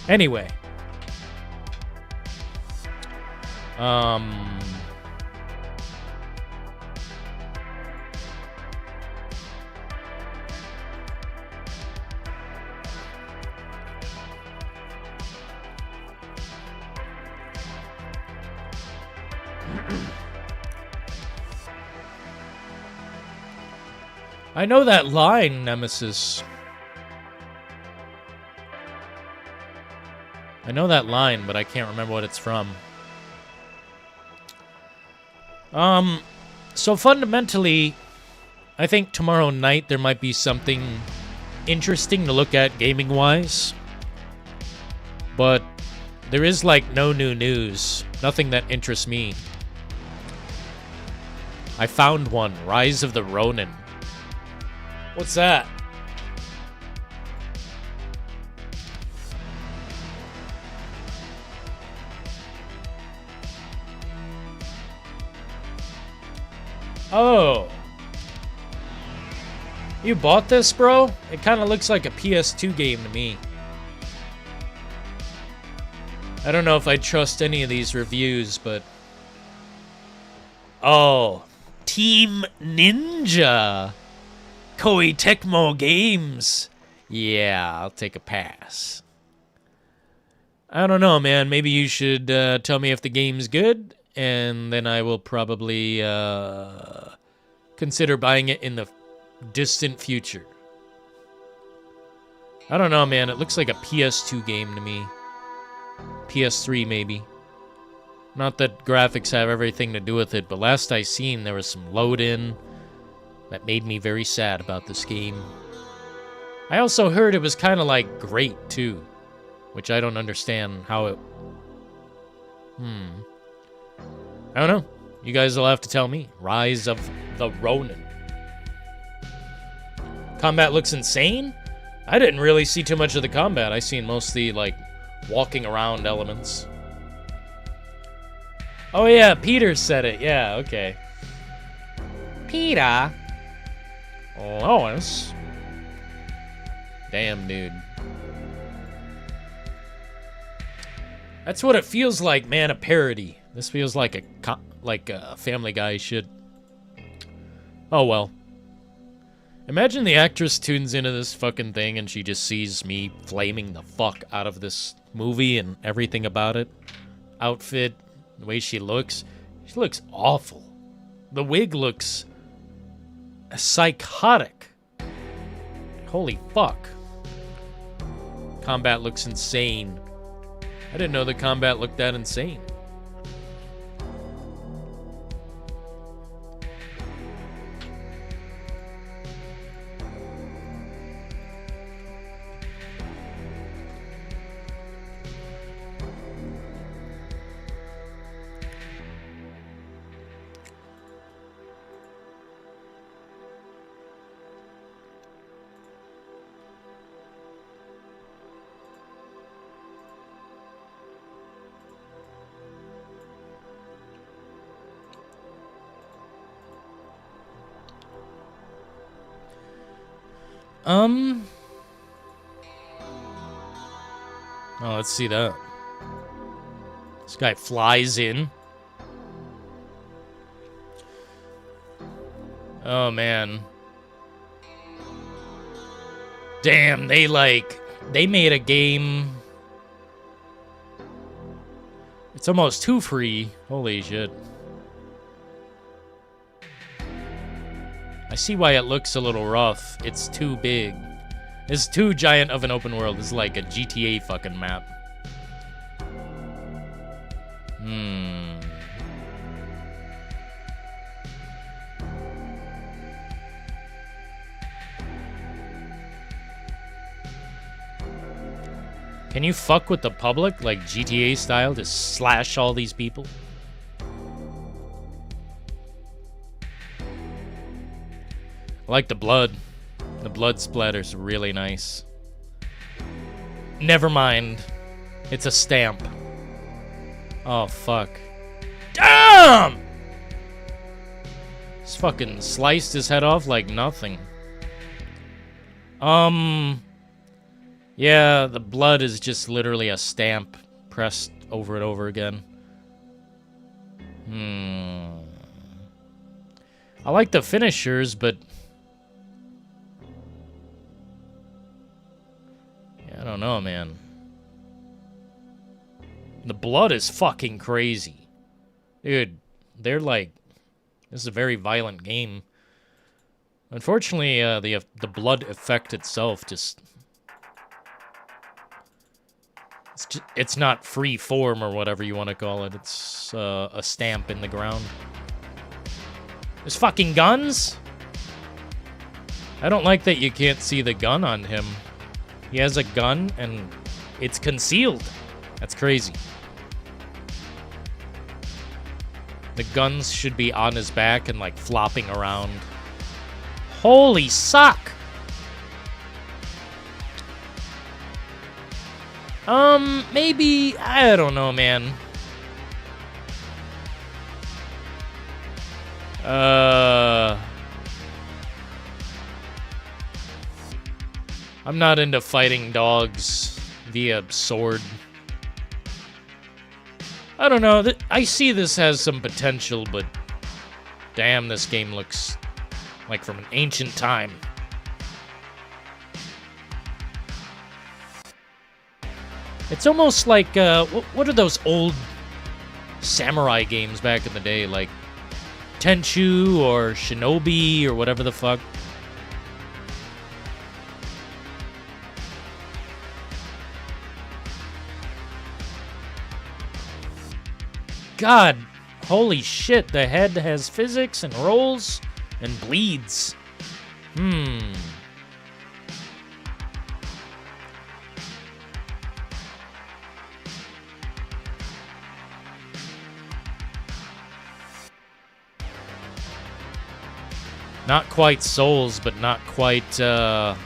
Speaker 1: Anyway. I know that line, Nemesis. I know that line, but I can't remember what it's from. So fundamentally, I think tomorrow night there might be something interesting to look at gaming-wise. But there is, like, no new news. Nothing that interests me. I found one. Rise of the Ronin. What's that? Oh. You bought this, bro? It kind of looks like a PS2 game to me. I don't know if I trust any of these reviews, but... Oh. Team Ninja. Koei Tecmo Games. Yeah, I'll take a pass. I don't know, man. Maybe you should tell me if the game's good, and then I will probably consider buying it in the distant future. I don't know, man. It looks like a PS2 game to me. PS3 maybe. Not that graphics have everything to do with it, but last I seen there was some load-in that made me very sad about this game. I also heard it was kind of like great too, which I don't understand how it... I don't know. You guys will have to tell me. Rise of the Ronin. Combat looks insane? I didn't really see too much of the combat. I seen mostly, like, walking around elements. Oh yeah, Peter said it. Yeah, okay. Peter. Lois. Damn, dude. That's what it feels like, man, a parody. This feels like a Family Guy shit. Oh well. Imagine the actress tunes into this fucking thing and she just sees me flaming the fuck out of this movie and everything about it. Outfit, the way she looks. She looks awful. The wig looks psychotic. Holy fuck. Combat looks insane. I didn't know the combat looked that insane. Oh, let's see that. This guy flies in. Oh, man. Damn, they made a game. It's almost too free. Holy shit. I see why it looks a little rough. It's too big. It's too giant of an open world. It's like a GTA fucking map. Can you fuck with the public, like GTA style, to slash all these people? I like the blood. The blood splatter's really nice. Never mind. It's a stamp. Oh, fuck. Damn! He's fucking sliced his head off like nothing. Yeah, the blood is just literally a stamp pressed over and over again. I like the finishers, but... I don't know, man. The blood is fucking crazy. Dude, they're like... This is a very violent game. Unfortunately, the blood effect itself just... It's not free form or whatever you want to call it. It's a stamp in the ground. There's fucking guns? I don't like that you can't see the gun on him. He has a gun, and it's concealed. That's crazy. The guns should be on his back and, like, flopping around. Holy suck! Maybe... I don't know, man. I'm not into fighting dogs via sword. I don't know. I see this has some potential, but damn, this game looks like from an ancient time. It's almost like, what are those old samurai games back in the day? Like Tenchu or Shinobi or whatever the fuck. God. Holy shit, the head has physics and rolls and bleeds. Not quite Souls, but not quite, not.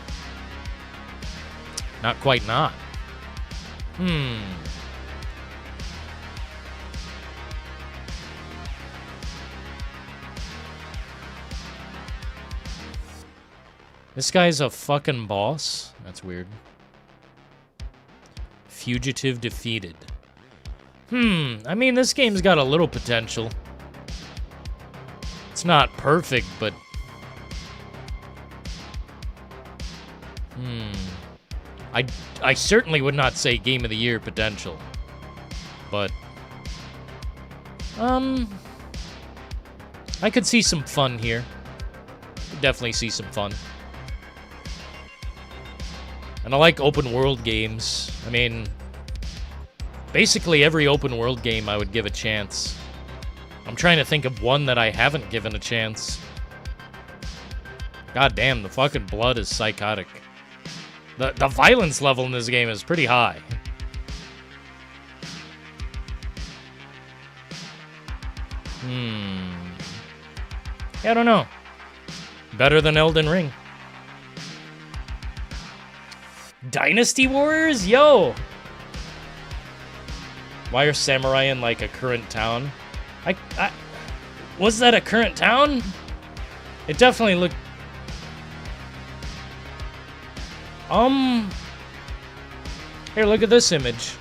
Speaker 1: This guy's a fucking boss? That's weird. Fugitive defeated. I mean, this game's got a little potential. It's not perfect, but... I certainly would not say Game of the Year potential. But... I could see some fun here. Could definitely see some fun. And I like open world games. I mean, basically every open world game I would give a chance. I'm trying to think of one that I haven't given a chance. God damn, the fucking blood is psychotic. The violence level in this game is pretty high. Yeah, I don't know. Better than Elden Ring. Dynasty Warriors? Yo! Why are samurai in, like, a current town? Was that a current town? It definitely looked... Here, look at this image.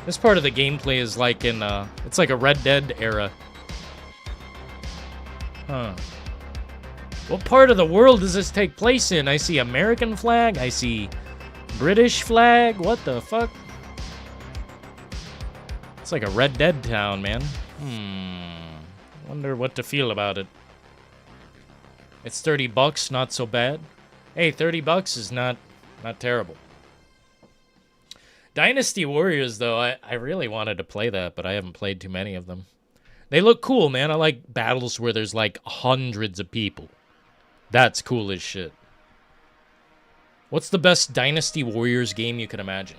Speaker 1: This part of the gameplay is like in, it's like a Red Dead era. Huh. What part of the world does this take place in? I see American flag. I see British flag. What the fuck? It's like a Red Dead town, man. Wonder what to feel about it. It's $30, not so bad. Hey, $30 is not terrible. Dynasty Warriors, though, I really wanted to play that, but I haven't played too many of them. They look cool, man. I like battles where there's like hundreds of people. That's cool as shit. What's the best Dynasty Warriors game you can imagine?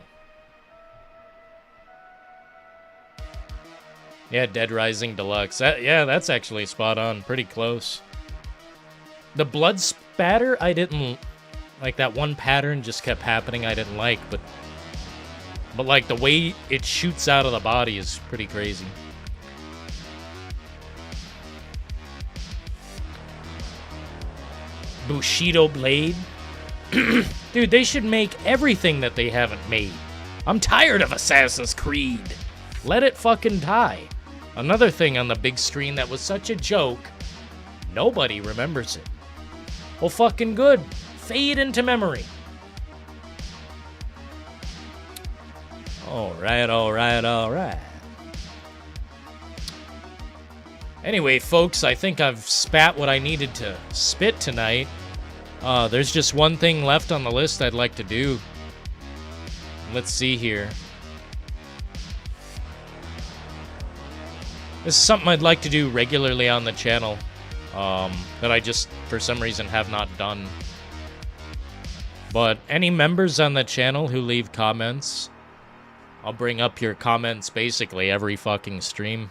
Speaker 1: Yeah, Dead Rising Deluxe. Yeah, that's actually spot on. Pretty close. The blood spatter, I didn't... Like, that one pattern just kept happening I didn't like, but like, the way it shoots out of the body is pretty crazy. Bushido Blade. Dude, they should make everything that they haven't made. I'm tired of Assassin's Creed. Let it fucking die. Another thing on the big screen that was such a joke, nobody remembers it. Well, fucking good. Fade into memory. Alright, alright, alright. Anyway, folks, I think I've spat what I needed to spit tonight. There's just one thing left on the list I'd like to do. Let's see here. This is something I'd like to do regularly on the channel, that I just, for some reason, have not done. But any members on the channel who leave comments, I'll bring up your comments basically every fucking stream.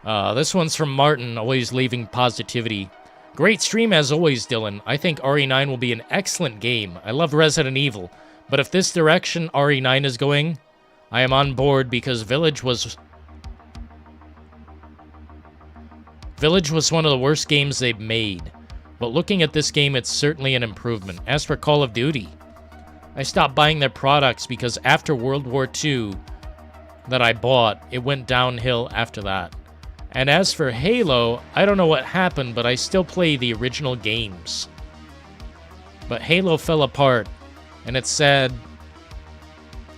Speaker 1: This one's from Martin, always leaving positivity. Great stream as always, Dylan. I think RE9 will be an excellent game. I love Resident Evil, but if this direction RE9 is going, I am on board because Village was one of the worst games they've made. But looking at this game, it's certainly an improvement. As for Call of Duty, I stopped buying their products because after World War II that I bought, it went downhill after that. And as for Halo, I don't know what happened, but I still play the original games. But Halo fell apart, and it's sad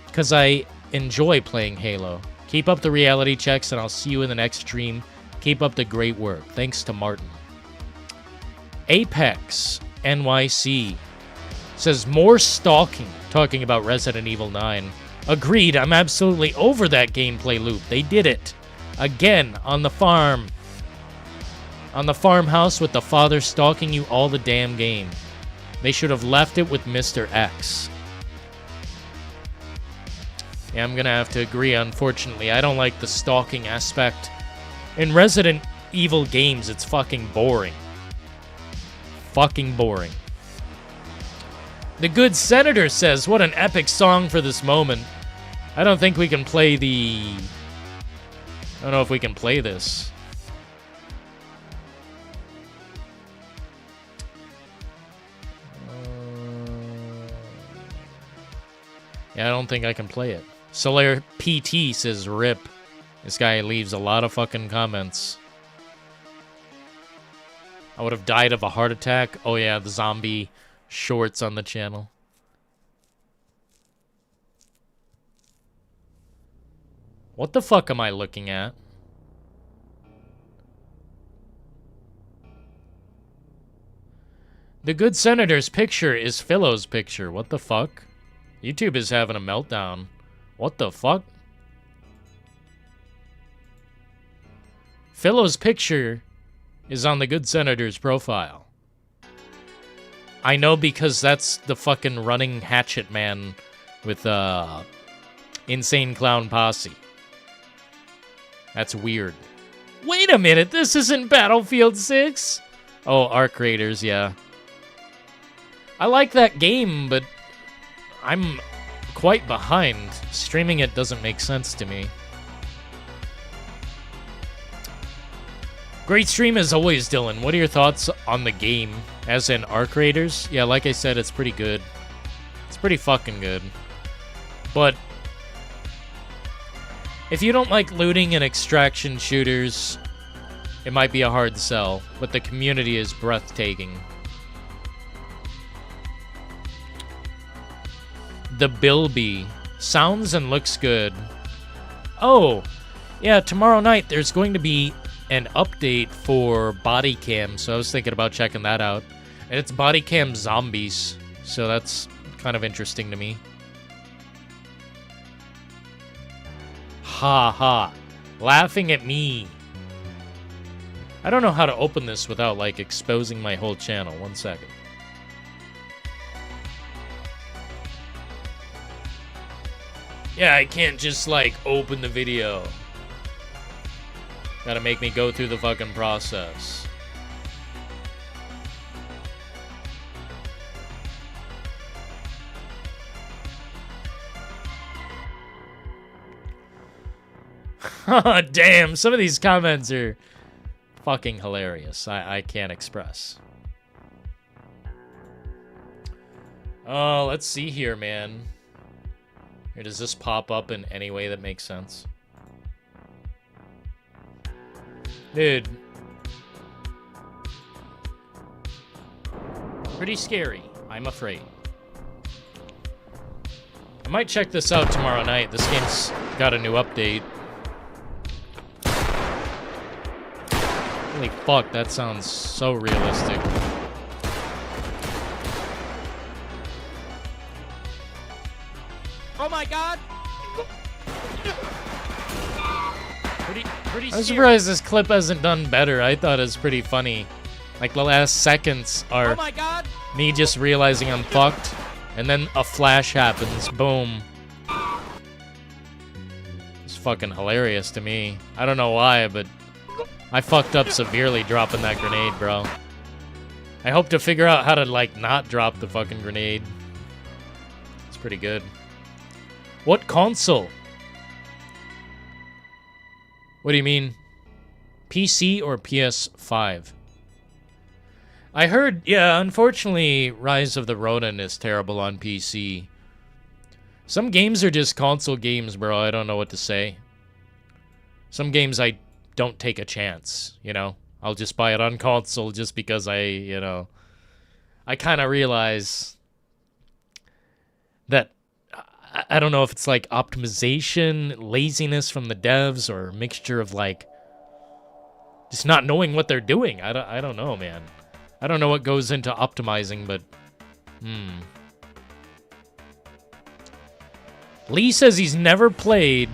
Speaker 1: because I enjoy playing Halo. Keep up the reality checks, and I'll see you in the next stream. Keep up the great work. Thanks to Martin. Apex NYC says more stalking, talking about Resident Evil 9. Agreed, I'm absolutely over that gameplay loop. They did it. Again, on the farm. On the farmhouse with the father stalking you all the damn game. They should have left it with Mr. X. Yeah, I'm gonna have to agree, unfortunately. I don't like the stalking aspect. In Resident Evil games, it's fucking boring. Fucking boring. The Good Senator says, what an epic song for this moment. I don't think we can play the... I don't know if we can play this. Yeah, I don't think I can play it. Solaire PT says, rip. This guy leaves a lot of fucking comments. I would have died of a heart attack. Oh yeah, the zombie shorts on the channel. What the fuck am I looking at? The Good Senator's picture is Philo's picture. What the fuck? YouTube is having a meltdown. What the fuck? Philo's picture is on the Good Senator's profile. I know because that's the fucking running hatchet man with Insane Clown Posse. That's weird. Wait a minute, this isn't Battlefield 6? Oh, Arc Raiders, yeah. I like that game, but I'm quite behind. Streaming it doesn't make sense to me. Great stream as always, Dylan. What are your thoughts on the game? As in Arc Raiders? Yeah, like I said, it's pretty good. It's pretty fucking good. But if you don't like looting and extraction shooters, it might be a hard sell. But the community is breathtaking. The Bilby sounds and looks good. Oh, yeah, tomorrow night there's going to be an update for Body Cam, so I was thinking about checking that out. And it's Body Cam Zombies, so that's kind of interesting to me. Ha ha. Laughing at me. I don't know how to open this without, like, exposing my whole channel. 1 second. Yeah, I can't just, like, open the video. Gotta make me go through the fucking process. Damn, some of these comments are fucking hilarious. I can't express. Oh, let's see here, man. Here, does this pop up in any way that makes sense? Dude. Pretty scary, I'm afraid. I might check this out tomorrow night. This game's got a new update. Holy fuck, that sounds so realistic.
Speaker 6: Oh my god!
Speaker 1: I'm surprised this clip hasn't done better. I thought it was pretty funny. Like, the last seconds are me just realizing I'm fucked, and then a flash happens. Boom. It's fucking hilarious to me. I don't know why, but I fucked up severely dropping that grenade, bro. I hope to figure out how to, like, not drop the fucking grenade. It's pretty good. What console? What do you mean? PC or PS5? I heard, yeah, unfortunately, Rise of the Ronin is terrible on PC. Some games are just console games, bro. I don't know what to say. Some games I don't take a chance, you know? I'll just buy it on console just because I kind of realize that I don't know if it's like optimization, laziness from the devs, or a mixture of like just not knowing what they're doing. I don't know, man. I don't know what goes into optimizing, but Lee says he's never played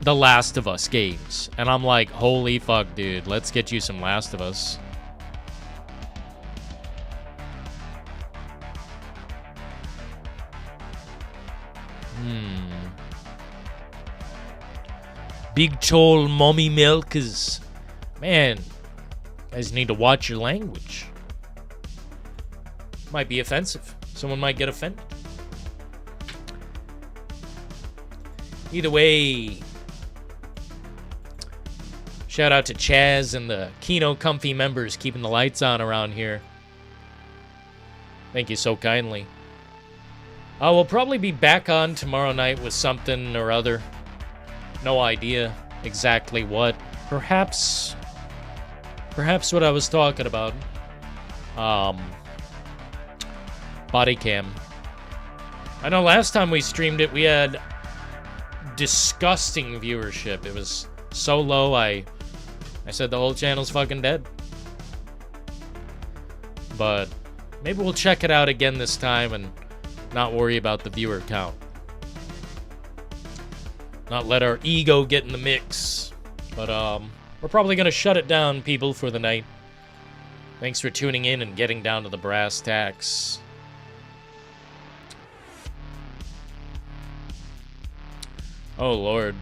Speaker 1: the Last of Us games. And I'm like, holy fuck, dude. Let's get you some Last of Us. Big tall mommy milkers. Man, guys need to watch your language. Might be offensive. Someone might get offended. Either way, shout out to Chaz and the Kino Comfy members keeping the lights on around here. Thank you so kindly. We'll probably be back on tomorrow night with something or other. No idea exactly what. Perhaps what I was talking about. Body cam. I know last time we streamed it, we had disgusting viewership. It was so low, I said the whole channel's fucking dead. But maybe we'll check it out again this time and not worry about the viewer count. Not let our ego get in the mix. But we're probably gonna shut it down, people, for the night. Thanks for tuning in and getting down to the brass tacks. Oh, Lord.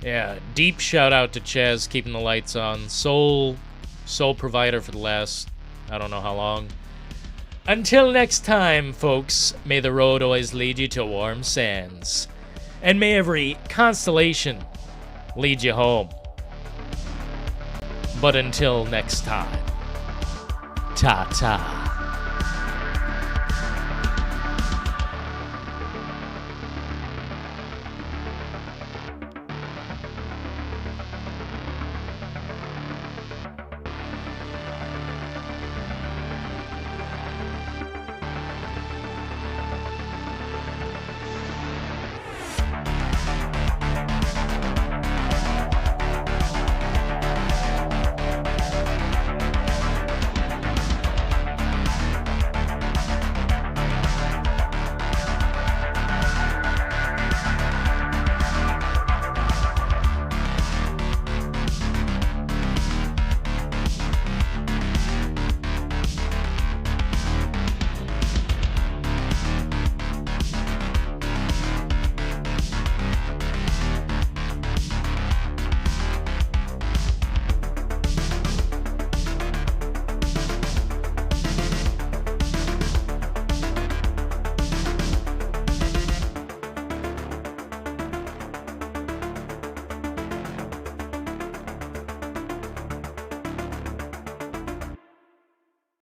Speaker 1: Yeah, deep shout out to Chaz keeping the lights on. Sole provider for the last, I don't know how long. Until next time, folks, may the road always lead you to warm sands. And may every constellation lead you home. But until next time, ta-ta.